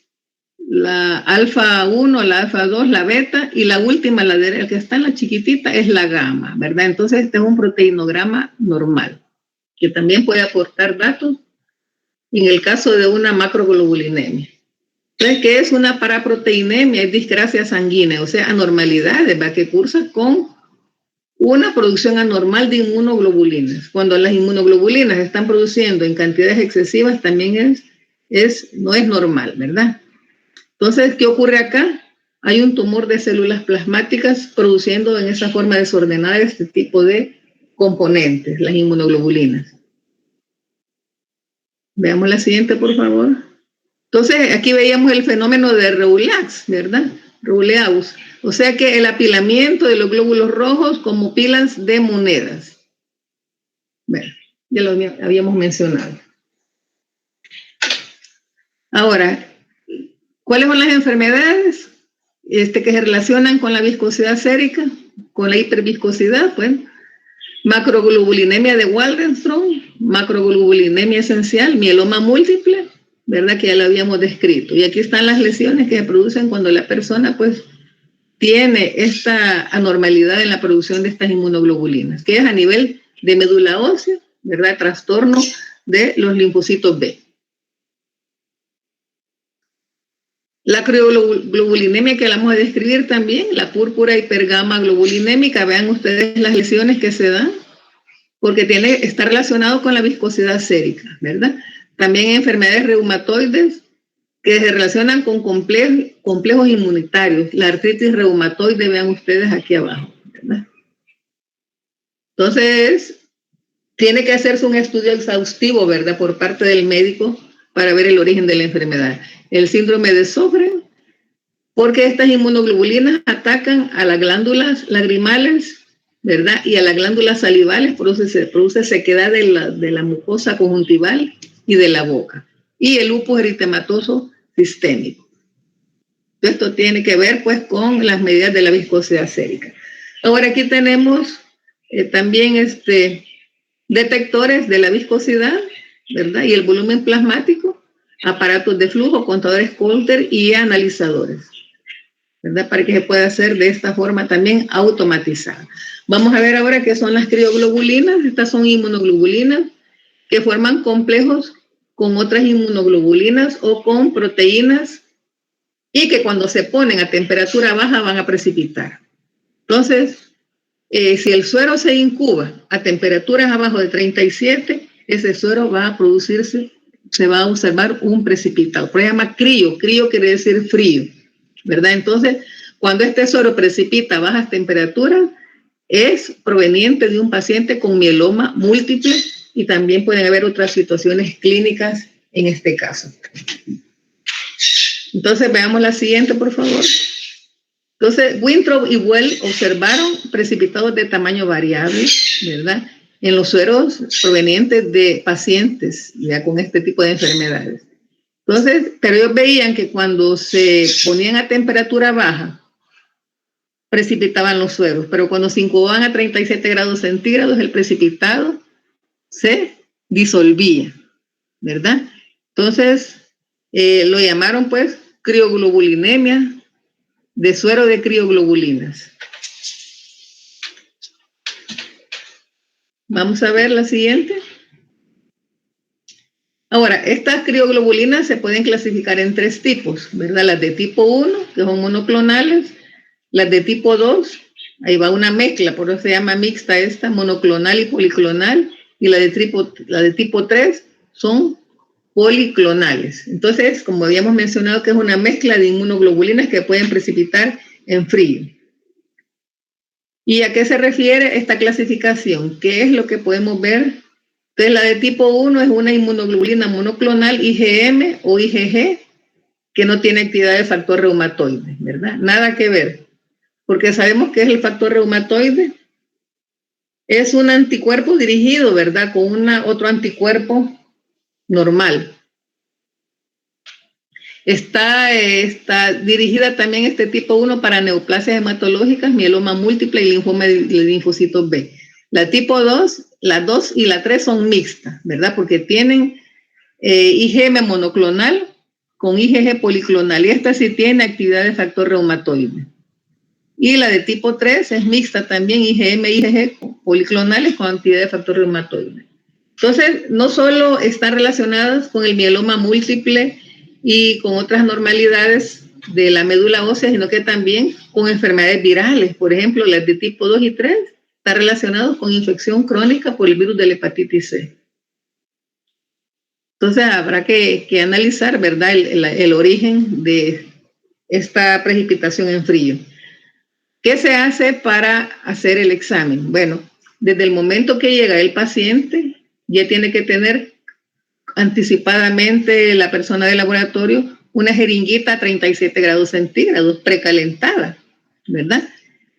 A: la alfa 1, la alfa 2, la beta, y la última, la que está en la chiquitita, es la gamma, ¿verdad? Entonces este es un proteinograma normal, que también puede aportar datos en el caso de una macroglobulinemia. Entonces, ¿qué es una paraproteinemia? Es discrasia sanguínea, o sea, anormalidades, ¿verdad? Que cursa con una producción anormal de inmunoglobulinas. Cuando las inmunoglobulinas están produciendo en cantidades excesivas, también no es normal, ¿verdad? Entonces, ¿qué ocurre acá? Hay un tumor de células plasmáticas produciendo en esa forma desordenada este tipo de componentes, las inmunoglobulinas. Veamos la siguiente, por favor. Entonces, aquí veíamos el fenómeno de Reulax, ¿verdad? Reuleaux. O sea que el apilamiento de los glóbulos rojos como pilas de monedas. Bueno, ya lo habíamos mencionado. Ahora, ¿cuáles son las enfermedades que se relacionan con la viscosidad sérica, con la hiperviscosidad? Pues, macroglobulinemia de Waldenström, macroglobulinemia esencial, mieloma múltiple, ¿verdad? Que ya lo habíamos descrito. Y aquí están las lesiones que se producen cuando la persona, pues, tiene esta anormalidad en la producción de estas inmunoglobulinas, que es a nivel de médula ósea, ¿verdad? Trastorno de los linfocitos B. La crioglobulinemia que la vamos a describir también, la púrpura hipergamma globulinémica, vean ustedes las lesiones que se dan, porque está relacionado con la viscosidad sérica, ¿verdad? También hay enfermedades reumatoides que se relacionan con complejos inmunitarios, la artritis reumatoide, vean ustedes aquí abajo, ¿verdad? Entonces, tiene que hacerse un estudio exhaustivo, ¿verdad? Por parte del médico para ver el origen de la enfermedad. El síndrome de Sjögren, porque estas inmunoglobulinas atacan a las glándulas lagrimales, ¿verdad? Y a las glándulas salivales, produce sequedad de la mucosa conjuntival y de la boca. Y el lupus eritematoso sistémico. Esto tiene que ver, pues, con las medidas de la viscosidad sérica. Ahora aquí tenemos también detectores de la viscosidad, ¿verdad? Y el volumen plasmático, aparatos de flujo, contadores Coulter y analizadores, ¿verdad? Para que se pueda hacer de esta forma también automatizada. Vamos a ver ahora qué son las crioglobulinas. Estas son inmunoglobulinas que forman complejos con otras inmunoglobulinas o con proteínas y que cuando se ponen a temperatura baja van a precipitar. Entonces, si el suero se incuba a temperaturas abajo de 37, ese suero va a producirse, se va a observar un precipitado. Por eso se llama crío. Crío quiere decir frío, ¿verdad? Entonces, cuando este suero precipita a bajas temperaturas, es proveniente de un paciente con mieloma múltiple y también pueden haber otras situaciones clínicas en este caso. Entonces, veamos la siguiente, por favor. Entonces, Wintrow y Well observaron precipitados de tamaño variable, ¿verdad?, en los sueros provenientes de pacientes ya con este tipo de enfermedades. Entonces, pero ellos veían que cuando se ponían a temperatura baja, precipitaban los sueros, pero cuando se incubaban a 37 grados centígrados, el precipitado se disolvía, ¿verdad? Entonces, lo llamaron pues crioglobulinemia, de suero de crioglobulinas. Vamos a ver la siguiente. Ahora, estas crioglobulinas se pueden clasificar en 3 tipos, ¿verdad? Las de tipo 1, que son monoclonales, las de tipo 2, ahí va una mezcla, por eso se llama mixta esta, monoclonal y policlonal, y la de tipo 3 son policlonales. Entonces, como habíamos mencionado, que es una mezcla de inmunoglobulinas que pueden precipitar en frío. ¿Y a qué se refiere esta clasificación? ¿Qué es lo que podemos ver? Entonces, la de tipo 1 es una inmunoglobulina monoclonal IgM o IgG que no tiene actividad de factor reumatoide, ¿verdad? Nada que ver, porque sabemos que es el factor reumatoide. Es un anticuerpo dirigido, ¿verdad?, con otro anticuerpo normal. Está dirigida también este tipo 1 para neoplasias hematológicas, mieloma múltiple y linfoma de linfocitos B. La tipo 2, la 2 y la 3 son mixtas, ¿verdad? Porque tienen IgM monoclonal con IgG policlonal, y esta sí tiene actividad de factor reumatoide. Y la de tipo 3 es mixta también, IgM y IgG policlonales con actividad de factor reumatoide. Entonces, no solo están relacionadas con el mieloma múltiple y con otras normalidades de la médula ósea, sino que también con enfermedades virales. Por ejemplo, las de tipo 2 y 3 están relacionadas con infección crónica por el virus de la hepatitis C. Entonces, habrá que analizar, ¿verdad?, el origen de esta precipitación en frío. ¿Qué se hace para hacer el examen? Bueno, desde el momento que llega el paciente, ya tiene que tener anticipadamente la persona del laboratorio una jeringuita a 37 grados centígrados precalentada, ¿verdad?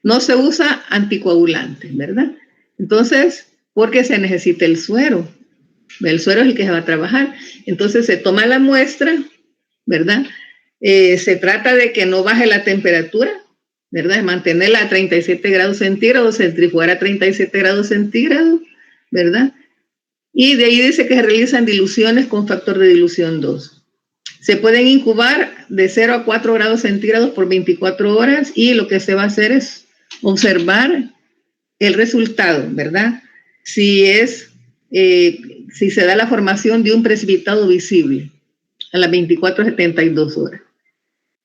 A: No se usa anticoagulante, ¿verdad? Entonces, porque se necesita el suero. El suero es el que se va a trabajar. Entonces se toma la muestra, ¿verdad? Se trata de que no baje la temperatura, ¿verdad? Mantenerla a 37 grados centígrados, centrifugar a 37 grados centígrados, ¿verdad? Y de ahí dice que se realizan diluciones con factor de dilución 2. Se pueden incubar de 0 a 4 grados centígrados por 24 horas y lo que se va a hacer es observar el resultado, ¿verdad? Si se da la formación de un precipitado visible a las 24 a 72 horas.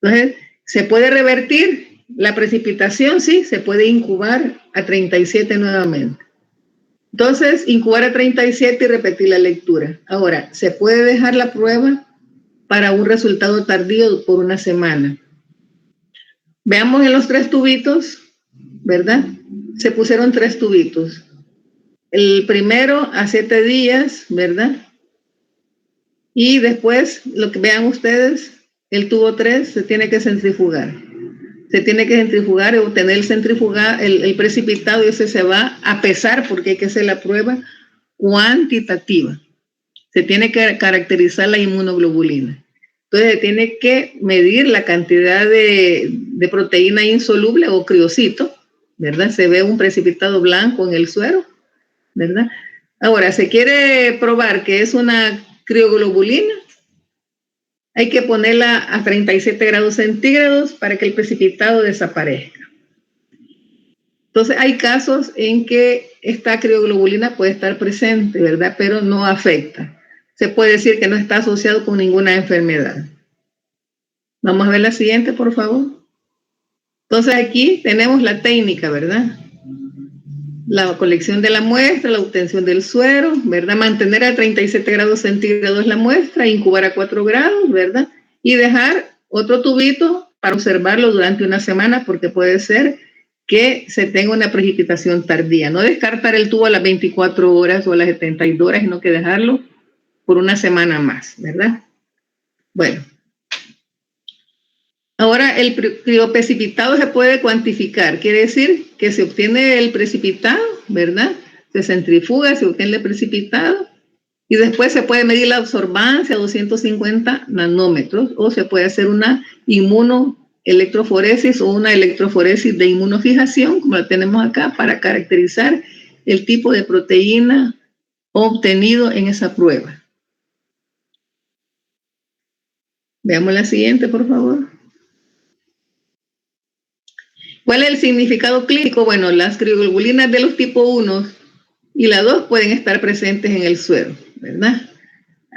A: Entonces, ¿se puede revertir la precipitación? Sí, se puede incubar a 37 nuevamente. Entonces, incubar a 37 y repetir la lectura. Ahora, se puede dejar la prueba para un resultado tardío por una semana. Veamos en los 3 tubitos, ¿verdad? Se pusieron 3 tubitos. El primero a 7 días, ¿verdad? Y después, lo que vean ustedes, el tubo 3 se tiene que centrifugar. Se tiene que centrifugar y obtener el precipitado, y ese se va a pesar porque hay que hacer la prueba cuantitativa. Se tiene que caracterizar la inmunoglobulina. Entonces se tiene que medir la cantidad de proteína insoluble o criocito, ¿verdad? Se ve un precipitado blanco en el suero, ¿verdad? Ahora, se quiere probar que es una crioglobulina, hay que ponerla a 37 grados centígrados para que el precipitado desaparezca. Entonces, hay casos en que esta crioglobulina puede estar presente, ¿verdad? Pero no afecta. Se puede decir que no está asociado con ninguna enfermedad. Vamos a ver la siguiente, por favor. Entonces, aquí tenemos la técnica, ¿verdad? La colección de la muestra, la obtención del suero, ¿verdad? Mantener a 37 grados centígrados la muestra, incubar a 4 grados, ¿verdad? Y dejar otro tubito para observarlo durante una semana, porque puede ser que se tenga una precipitación tardía. No descartar el tubo a las 24 horas o a las 72 horas, sino que dejarlo por una semana más, ¿verdad? Bueno. Ahora, el crioprecipitado se puede cuantificar. Quiere decir que se obtiene el precipitado, ¿verdad? Se centrifuga, se obtiene el precipitado y después se puede medir la absorbancia a 250 nanómetros o se puede hacer una inmunoelectroforesis o una electroforesis de inmunofijación, como la tenemos acá, para caracterizar el tipo de proteína obtenido en esa prueba. Veamos la siguiente, por favor. ¿Cuál es el significado clínico? Bueno, las crioglobulinas de los tipo 1 y la 2 pueden estar presentes en el suero, ¿verdad?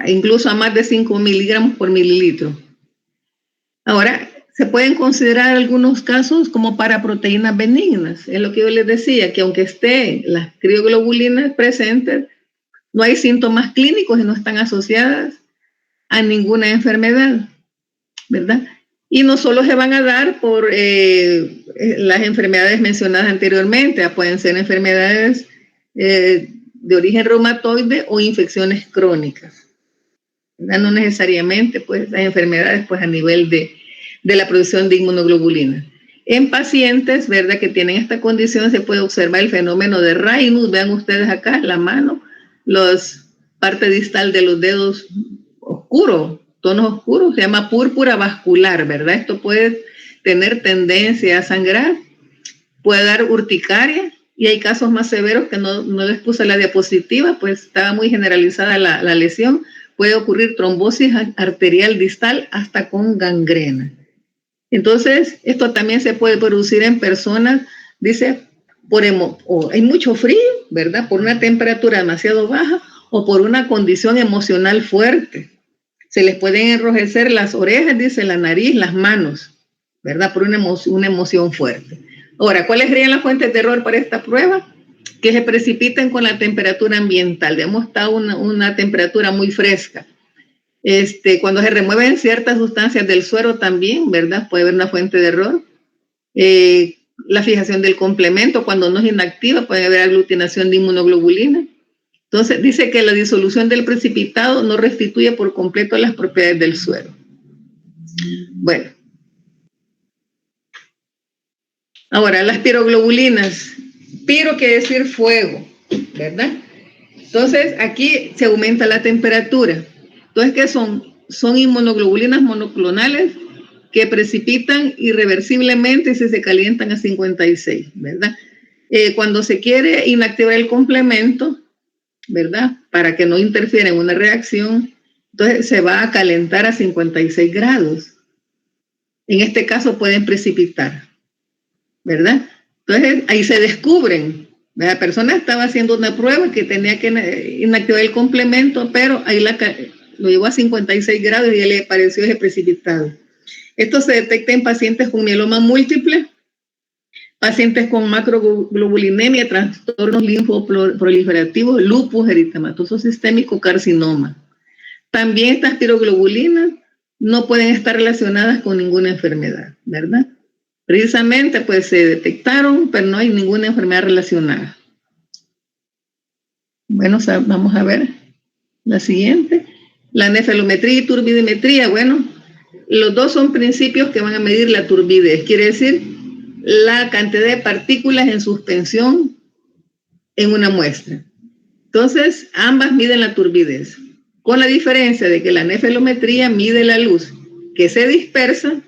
A: Incluso a más de 5 miligramos por mililitro. Ahora, se pueden considerar algunos casos como paraproteínas benignas. Es lo que yo les decía, que aunque estén las crioglobulinas presentes, no hay síntomas clínicos y no están asociadas a ninguna enfermedad, ¿verdad? Y no solo se van a dar por las enfermedades mencionadas anteriormente, pueden ser enfermedades de origen reumatoide o infecciones crónicas, ¿verdad? No necesariamente pues, las enfermedades pues, a nivel de la producción de inmunoglobulina. En pacientes, ¿verdad?, que tienen esta condición se puede observar el fenómeno de Raynaud. Vean ustedes acá la mano, los parte distal de los dedos oscuros, tonos oscuros, se llama púrpura vascular, ¿verdad? Esto puede tener tendencia a sangrar, puede dar urticaria y hay casos más severos que no les puse la diapositiva, pues estaba muy generalizada la lesión. Puede ocurrir trombosis arterial distal hasta con gangrena. Entonces, esto también se puede producir en personas, dice, hay mucho frío, ¿verdad? Por una temperatura demasiado baja o por una condición emocional fuerte. Se les pueden enrojecer las orejas, dice, la nariz, las manos, ¿verdad? Por una emoción fuerte. Ahora, ¿cuáles serían las fuentes de error para esta prueba? Que se precipiten con la temperatura ambiental. Digamos, está una temperatura muy fresca. Cuando se remueven ciertas sustancias del suero también, ¿verdad? Puede haber una fuente de error. La fijación del complemento, cuando no es inactiva, puede haber aglutinación de inmunoglobulina. Entonces, dice que la disolución del precipitado no restituye por completo las propiedades del suero. Bueno. Ahora, las piroglobulinas. Piro quiere decir fuego, ¿verdad? Entonces, aquí se aumenta la temperatura. Entonces, ¿qué son? Son inmunoglobulinas monoclonales que precipitan irreversiblemente si se calientan a 56, ¿verdad? Cuando se quiere inactivar el complemento, ¿verdad? Para que no interfiera en una reacción, entonces se va a calentar a 56 grados. En este caso pueden precipitar, ¿verdad? Entonces ahí se descubren. La persona estaba haciendo una prueba que tenía que inactivar el complemento, pero ahí lo llevó a 56 grados y le pareció ese precipitado. Esto se detecta en pacientes con mieloma múltiple, pacientes con macroglobulinemia, trastornos linfoproliferativos, lupus eritematoso sistémico, carcinoma. También estas piroglobulinas no pueden estar relacionadas con ninguna enfermedad, ¿verdad? Precisamente, pues se detectaron, pero no hay ninguna enfermedad relacionada. Bueno, vamos a ver la siguiente. La nefelometría y turbidimetría, bueno, los dos son principios que van a medir la turbidez, quiere decir la cantidad de partículas en suspensión en una muestra. Entonces, ambas miden la turbidez, con la diferencia de que la nefelometría mide la luz que se dispersa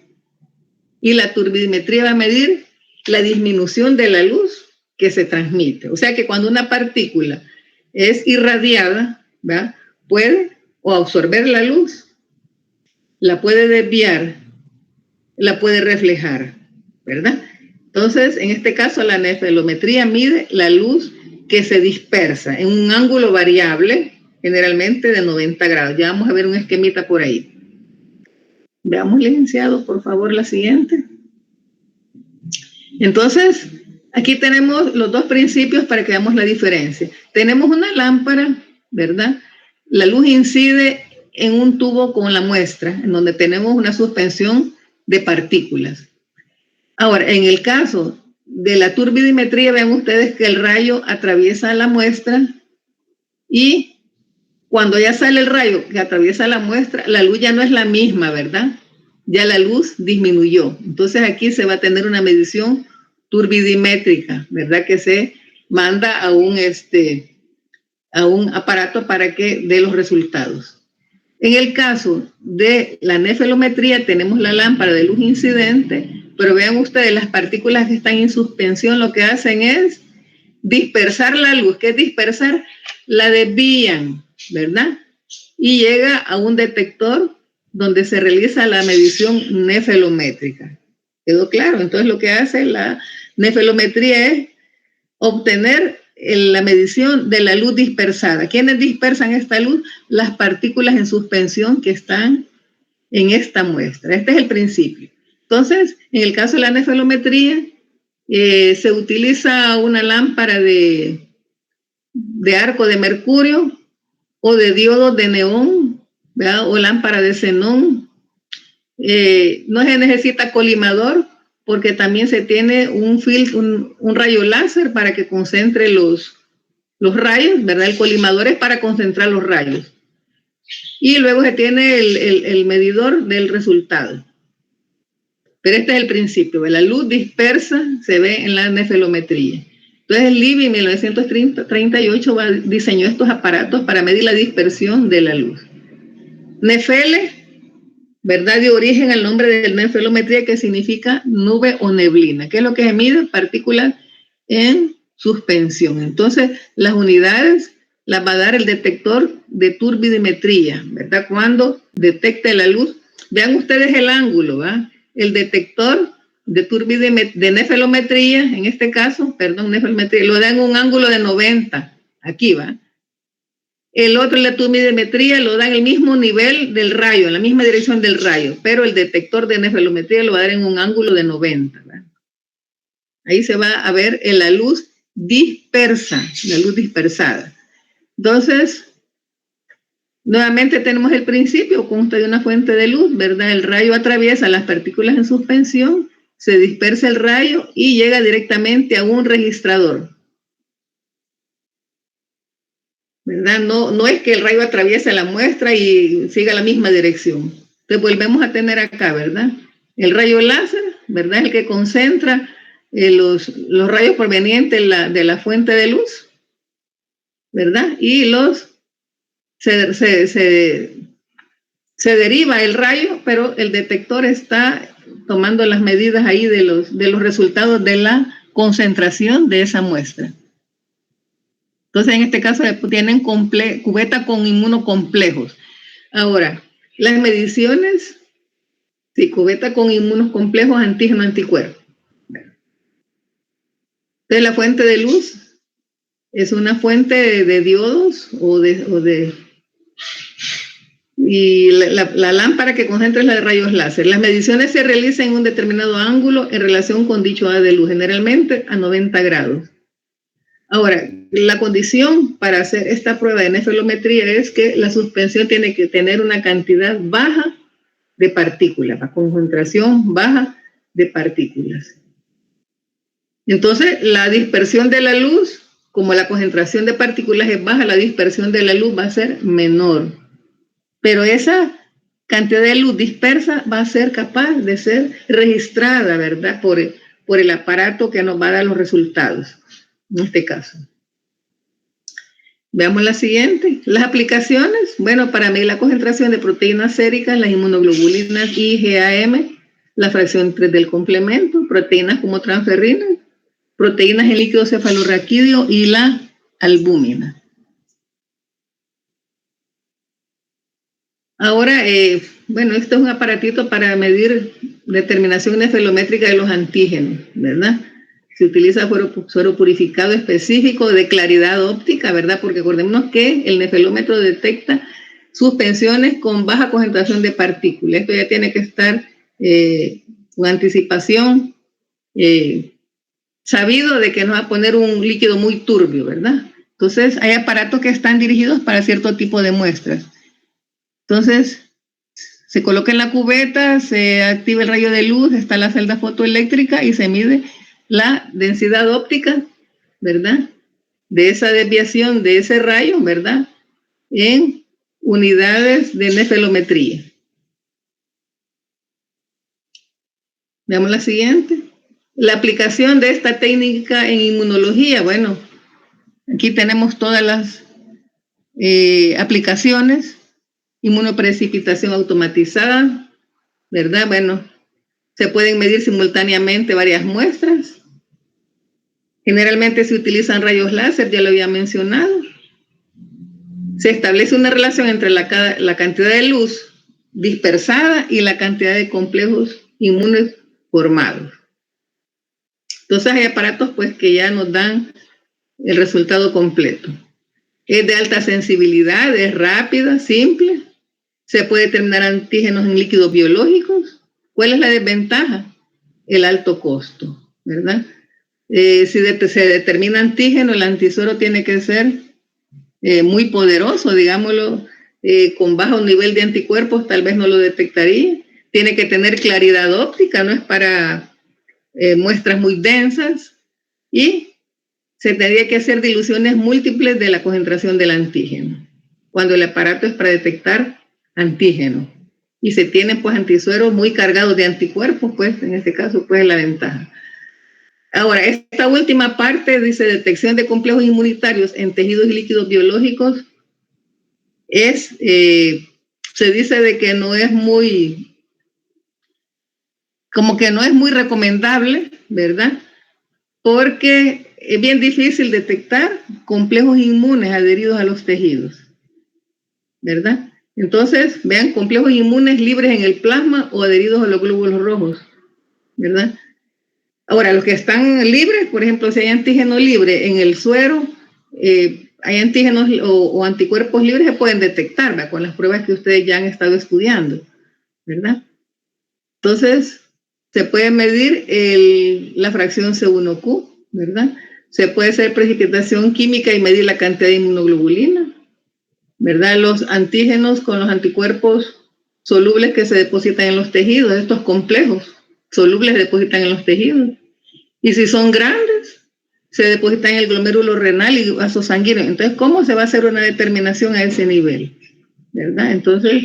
A: y la turbidimetría va a medir la disminución de la luz que se transmite. O sea que cuando una partícula es irradiada, ¿verdad?, puede o absorber la luz, la puede desviar, la puede reflejar, ¿verdad? Entonces, en este caso, la nefelometría mide la luz que se dispersa en un ángulo variable, generalmente de 90 grados. Ya vamos a ver un esquemita por ahí. Veamos, licenciado, por favor, la siguiente. Entonces, aquí tenemos los dos principios para que veamos la diferencia. Tenemos una lámpara, ¿verdad? La luz incide en un tubo con la muestra, en donde tenemos una suspensión de partículas. Ahora, en el caso de la turbidimetría, vean ustedes que el rayo atraviesa la muestra y cuando ya sale el rayo que atraviesa la muestra, la luz ya no es la misma, ¿verdad? Ya la luz disminuyó. Entonces aquí se va a tener una medición turbidimétrica, ¿verdad? Que se manda a un aparato para que dé los resultados. En el caso de la nefelometría tenemos la lámpara de luz incidente, pero vean ustedes, las partículas que están en suspensión lo que hacen es dispersar la luz. ¿Qué es dispersar? La desvían, ¿verdad? Y llega a un detector donde se realiza la medición nefelométrica. ¿Quedó claro? Entonces lo que hace la nefelometría es obtener la medición de la luz dispersada. ¿Quiénes dispersan esta luz? Las partículas en suspensión que están en esta muestra. Este es el principio. Entonces, en el caso de la nefelometría, se utiliza una lámpara de arco de mercurio o de diodos de neón, ¿verdad? O lámpara de xenón. No se necesita colimador porque también se tiene un rayo láser para que concentre los rayos, ¿verdad? El colimador es para concentrar los rayos. Y luego se tiene el medidor del resultado. Pero este es el principio. La luz dispersa se ve en la nefelometría. Entonces, Libby en 1938 diseñó estos aparatos para medir la dispersión de la luz. Nefele, ¿verdad? Dio origen al nombre de nefelometría, que significa nube o neblina. ¿Qué es lo que se mide? Partículas en suspensión. Entonces, las unidades las va a dar el detector de turbidimetría, ¿verdad? Cuando detecte la luz. Vean ustedes el ángulo, ¿va? El detector de nefelometría, en este caso, nefelometría, lo dan un ángulo de 90, aquí va. El otro, la turbidimetría, lo da en el mismo nivel del rayo, en la misma dirección del rayo, pero el detector de nefelometría lo va a dar en un ángulo de 90, ¿va? Ahí se va a ver en la luz dispersa, la luz dispersada. Entonces, nuevamente tenemos el principio, consta de una fuente de luz, ¿verdad? El rayo atraviesa las partículas en suspensión, se dispersa el rayo y llega directamente a un registrador, ¿verdad? No es que el rayo atraviese la muestra y siga la misma dirección. Entonces volvemos a tener acá, ¿verdad? El rayo láser, ¿verdad? Es el que concentra los rayos provenientes de la fuente de luz, ¿verdad? Y se deriva el rayo, pero el detector está tomando las medidas ahí de los resultados de la concentración de esa muestra. Entonces, en este caso, tienen cubeta con inmunocomplejos. Ahora, las mediciones, sí, cubeta con inmunocomplejos, antígeno, anticuerpo. Entonces, la fuente de luz es una fuente de diodos y la lámpara que concentra es la de rayos láser. Las mediciones se realizan en un determinado ángulo en relación con dicho haz de luz, generalmente a 90 grados. Ahora, la condición para hacer esta prueba de nefelometría es que la suspensión tiene que tener una cantidad baja de partículas, la concentración baja de partículas. Entonces, la dispersión de la luz, como la concentración de partículas es baja, la dispersión de la luz va a ser menor. Pero esa cantidad de luz dispersa va a ser capaz de ser registrada, ¿verdad? Por el aparato que nos va a dar los resultados, en este caso. Veamos la siguiente. Las aplicaciones, bueno, para medir la concentración de proteínas séricas, las inmunoglobulinas IgAM, la fracción 3 del complemento, proteínas como transferrina, proteínas en líquido cefalorraquídeo y la albúmina. Ahora, bueno, esto es un aparatito para medir determinación nefelométrica de los antígenos, ¿verdad? Se utiliza suero purificado específico de claridad óptica, ¿verdad? Porque acordémonos que el nefelómetro detecta suspensiones con baja concentración de partículas. Esto ya tiene que estar con anticipación, sabido de que nos va a poner un líquido muy turbio, ¿verdad? Entonces, hay aparatos que están dirigidos para cierto tipo de muestras. Entonces, se coloca en la cubeta, se activa el rayo de luz, está la celda fotoeléctrica y se mide la densidad óptica, ¿verdad? De esa desviación de ese rayo, ¿verdad? En unidades de nefelometría. Veamos la siguiente. La aplicación de esta técnica en inmunología. Bueno, aquí tenemos todas las aplicaciones. Inmunoprecipitación automatizada, ¿verdad? Bueno, se pueden medir simultáneamente varias muestras. Generalmente se utilizan rayos láser, ya lo había mencionado. Se establece una relación entre la cantidad de luz dispersada y la cantidad de complejos inmunes formados. Entonces hay aparatos pues que ya nos dan el resultado completo. Es de alta sensibilidad, es rápida, simple. Se puede determinar antígenos en líquidos biológicos. ¿Cuál es la desventaja? El alto costo, ¿verdad? Si se determina antígeno, el antizuero tiene que ser muy poderoso, digámoslo, con bajo nivel de anticuerpos tal vez no lo detectaría. Tiene que tener claridad óptica, no es para muestras muy densas, y se tendría que hacer diluciones múltiples de la concentración del antígeno, cuando el aparato es para detectar antígeno. Y se tienen pues antisueros muy cargados de anticuerpos, pues en este caso pues es la ventaja. Ahora, esta última parte dice detección de complejos inmunitarios en tejidos y líquidos biológicos se dice de que no es muy, como que no es muy recomendable, ¿verdad? Porque es bien difícil detectar complejos inmunes adheridos a los tejidos, ¿verdad? Entonces, vean, complejos inmunes libres en el plasma o adheridos a los glóbulos rojos, ¿verdad? Ahora, los que están libres, por ejemplo, si hay antígeno libre en el suero, hay antígenos o anticuerpos libres que pueden detectar, ¿verdad? Con las pruebas que ustedes ya han estado estudiando, ¿verdad? Entonces, se puede medir la fracción C1Q, ¿verdad? Se puede hacer precipitación química y medir la cantidad de inmunoglobulina, ¿verdad? Los antígenos con los anticuerpos solubles que se depositan en los tejidos, estos complejos solubles se depositan en los tejidos. Y si son grandes, se depositan en el glomérulo renal y vasos sanguíneos. Entonces, ¿cómo se va a hacer una determinación a ese nivel? ¿Verdad? Entonces,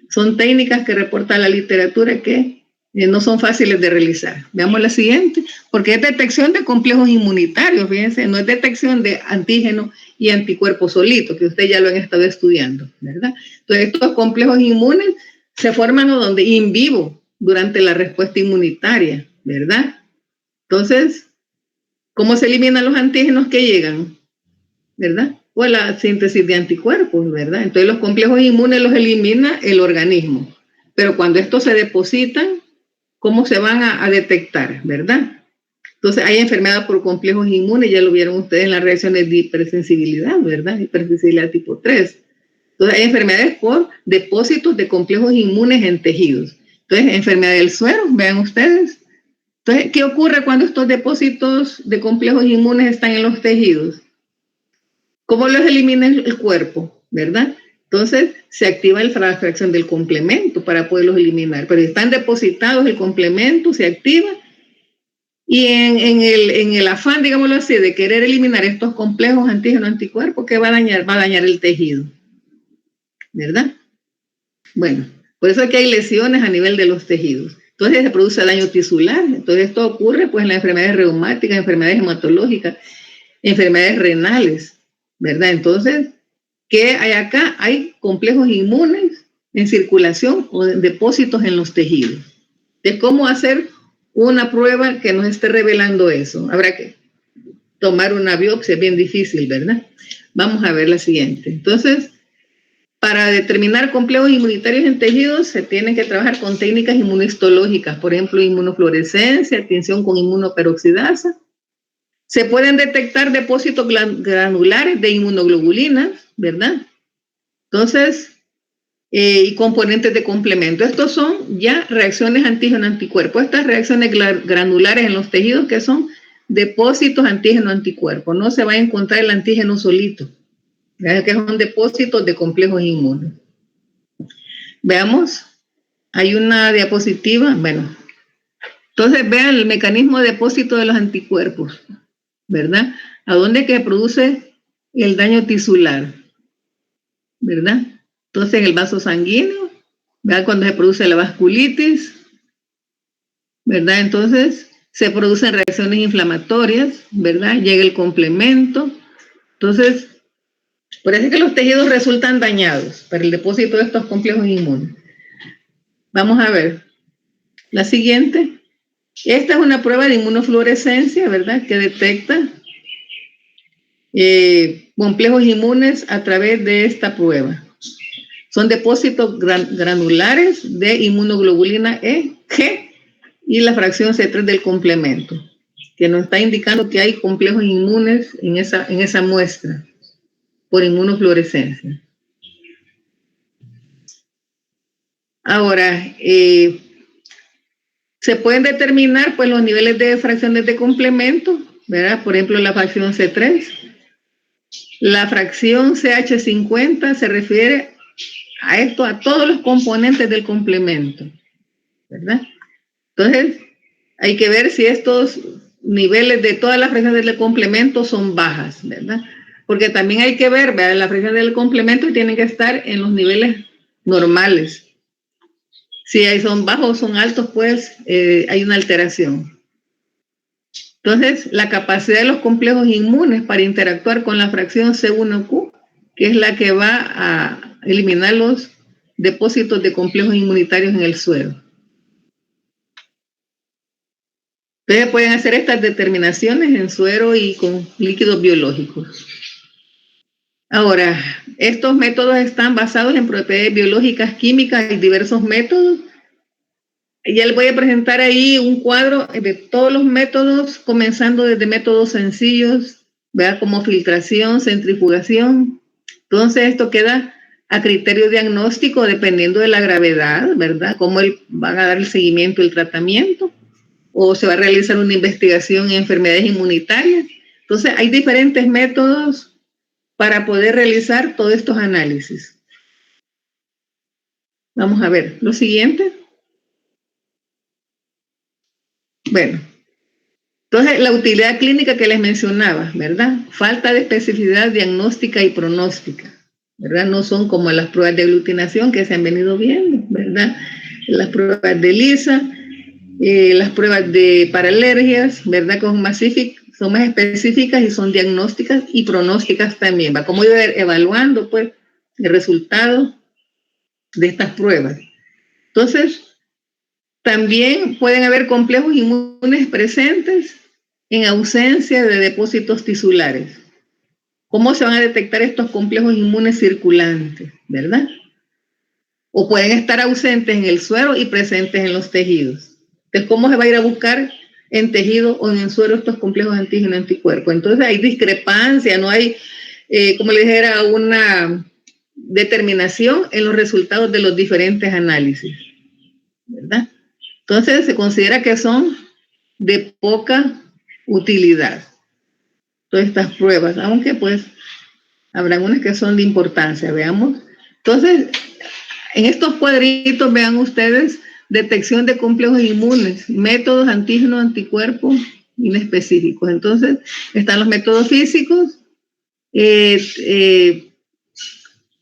A: son técnicas que reporta la literatura que no son fáciles de realizar. Veamos la siguiente, porque es detección de complejos inmunitarios, fíjense, no es detección de antígenos y anticuerpos solitos, que ustedes ya lo han estado estudiando, ¿verdad? Entonces, estos complejos inmunes se forman donde in vivo, durante la respuesta inmunitaria, ¿verdad? Entonces, ¿cómo se eliminan los antígenos que llegan? ¿Verdad? O la síntesis de anticuerpos, ¿verdad? Entonces los complejos inmunes los elimina el organismo. Pero cuando estos se depositan, ¿cómo se van a detectar? ¿Verdad? Entonces hay enfermedad por complejos inmunes, ya lo vieron ustedes en las reacciones de hipersensibilidad, ¿verdad? Hipersensibilidad tipo 3. Entonces hay enfermedades por depósitos de complejos inmunes en tejidos. Entonces, enfermedad del suero, vean ustedes. Entonces, ¿qué ocurre cuando estos depósitos de complejos inmunes están en los tejidos? ¿Cómo los elimina el cuerpo? ¿Verdad? Entonces, se activa la fracción del complemento para poderlos eliminar. Pero están depositados, el complemento se activa y en el afán, digámoslo así, de querer eliminar estos complejos antígeno-anticuerpos, ¿qué va a dañar? Va a dañar el tejido. ¿Verdad? Bueno, por eso es que hay lesiones a nivel de los tejidos. Entonces se produce daño tisular. Entonces esto ocurre pues en las enfermedades reumáticas, enfermedades hematológicas, enfermedades renales, ¿verdad? Entonces, ¿qué hay acá? Hay complejos inmunes en circulación o depósitos en los tejidos. Entonces, ¿cómo hacer una prueba que nos esté revelando eso? Habrá que tomar una biopsia, es bien difícil, ¿verdad? Vamos a ver la siguiente. Entonces, para determinar complejos inmunitarios en tejidos se tienen que trabajar con técnicas inmunohistológicas, por ejemplo, inmunofluorescencia, tinción con inmunoperoxidasa. Se pueden detectar depósitos granulares de inmunoglobulinas, ¿verdad? Entonces, y componentes de complemento. Estos son ya reacciones antígeno-anticuerpo. Estas reacciones granulares en los tejidos que son depósitos antígeno-anticuerpo. No se va a encontrar el antígeno solito, ¿verdad? Que son depósitos de complejos inmunes. Veamos, hay una diapositiva, bueno, Entonces vean el mecanismo de depósito de los anticuerpos, ¿verdad? ¿A dónde que produce el daño tisular? ¿Verdad? Entonces en el vaso sanguíneo, ¿verdad? Cuando se produce la vasculitis, ¿verdad? Entonces se producen reacciones inflamatorias, ¿verdad? Llega el complemento. Entonces, por eso es que los tejidos resultan dañados por el depósito de estos complejos inmunes. Vamos a ver la siguiente. Esta es una prueba de inmunofluorescencia, ¿verdad? Que detecta complejos inmunes a través de esta prueba. Son depósitos granulares de inmunoglobulina E, G y la fracción C3 del complemento, que nos está indicando que hay complejos inmunes en esa muestra por inmunofluorescencia. Ahora, se pueden determinar pues los niveles de fracciones de complemento, ¿verdad? Por ejemplo, la fracción C3. La fracción CH50 se refiere a todos los componentes del complemento, ¿verdad? Entonces, hay que ver si estos niveles de todas las fracciones del complemento son bajas, ¿verdad? Porque también hay que ver, ¿verdad? Las fracciones del complemento tienen que estar en los niveles normales. Si son bajos o son altos, pues hay una alteración. Entonces, la capacidad de los complejos inmunes para interactuar con la fracción C1Q, que es la que va a eliminar los depósitos de complejos inmunitarios en el suero. Ustedes pueden hacer estas determinaciones en suero y con líquidos biológicos. Ahora, estos métodos están basados en propiedades biológicas, químicas y diversos métodos. Ya les voy a presentar ahí un cuadro de todos los métodos, comenzando desde métodos sencillos, ¿verdad? Como filtración, centrifugación. Entonces, esto queda a criterio diagnóstico dependiendo de la gravedad, ¿verdad? Cómo van a dar el seguimiento, el tratamiento, o se va a realizar una investigación en enfermedades inmunitarias. Entonces, hay diferentes métodos para poder realizar todos estos análisis. Vamos a ver lo siguiente. Bueno, entonces la utilidad clínica que les mencionaba, ¿verdad? Falta de especificidad diagnóstica y pronóstica, ¿verdad? No son como las pruebas de aglutinación que se han venido viendo, ¿verdad? Las pruebas de ELISA, las pruebas para alergias, ¿verdad? Que son más específicas y son diagnósticas y pronósticas también, ¿va? Cómo ir evaluando, pues, el resultado de estas pruebas. Entonces, también pueden haber complejos inmunes presentes en ausencia de depósitos tisulares. ¿Cómo se van a detectar estos complejos inmunes circulantes, verdad? O pueden estar ausentes en el suero y presentes en los tejidos. Entonces, ¿cómo se va a ir a buscar en tejido o en el suero estos complejos antígeno-anticuerpos? Entonces, hay discrepancia, no hay, como les dijera, una determinación en los resultados de los diferentes análisis, ¿verdad? Entonces se considera que son de poca utilidad todas estas pruebas, aunque pues habrá unas que son de importancia, veamos. Entonces, en estos cuadritos vean ustedes detección de complejos inmunes, métodos antígenos, anticuerpos inespecíficos. Entonces, están los métodos físicos,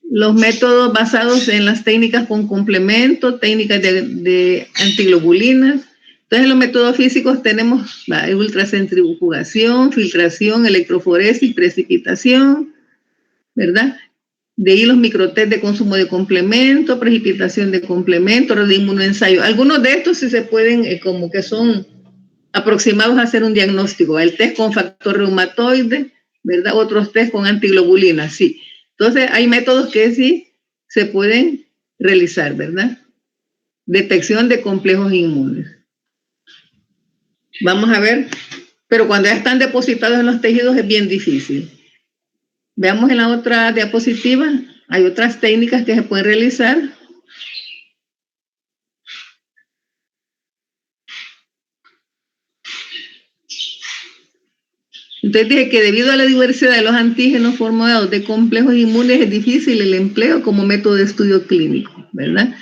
A: los métodos basados en las técnicas con complemento, técnicas de antiglobulinas. Entonces, en los métodos físicos tenemos ultracentrifugación, filtración, electroforesis, precipitación, ¿verdad? De ahí los microtest de consumo de complemento, precipitación de complemento, de inmunoensayo. Algunos de estos sí se pueden, como que son aproximados a hacer un diagnóstico. El test con factor reumatoide, ¿verdad? Otros test con antiglobulinas, sí. Entonces, hay métodos que sí se pueden realizar, ¿verdad? Detección de complejos inmunes. Vamos a ver, pero cuando ya están depositados en los tejidos es bien difícil. Veamos en la otra diapositiva, hay otras técnicas que se pueden realizar. Entonces dije que debido a la diversidad de los antígenos formados de complejos inmunes es difícil el empleo como método de estudio clínico, ¿verdad?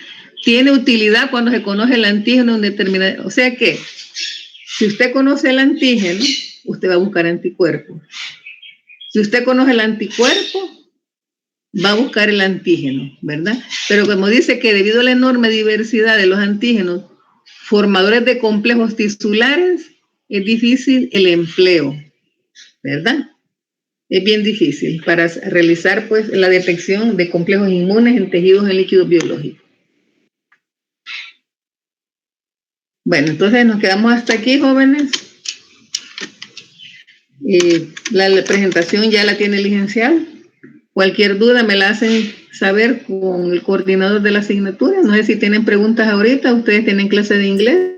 A: tiene utilidad cuando se conoce el antígeno en determinado. O sea que, si usted conoce el antígeno, usted va a buscar anticuerpos. Si usted conoce el anticuerpo, va a buscar el antígeno, ¿verdad? Pero como dice que debido a la enorme diversidad de los antígenos, formadores de complejos tisulares, es difícil el empleo, ¿verdad? Es bien difícil para realizar pues la detección de complejos inmunes en tejidos en líquidos biológicos. Bueno, entonces nos quedamos hasta aquí, jóvenes. La presentación ya la tiene el licenciado. Cualquier duda me la hacen saber con el coordinador de la asignatura. No sé si tienen preguntas ahorita. Ustedes tienen clase de inglés.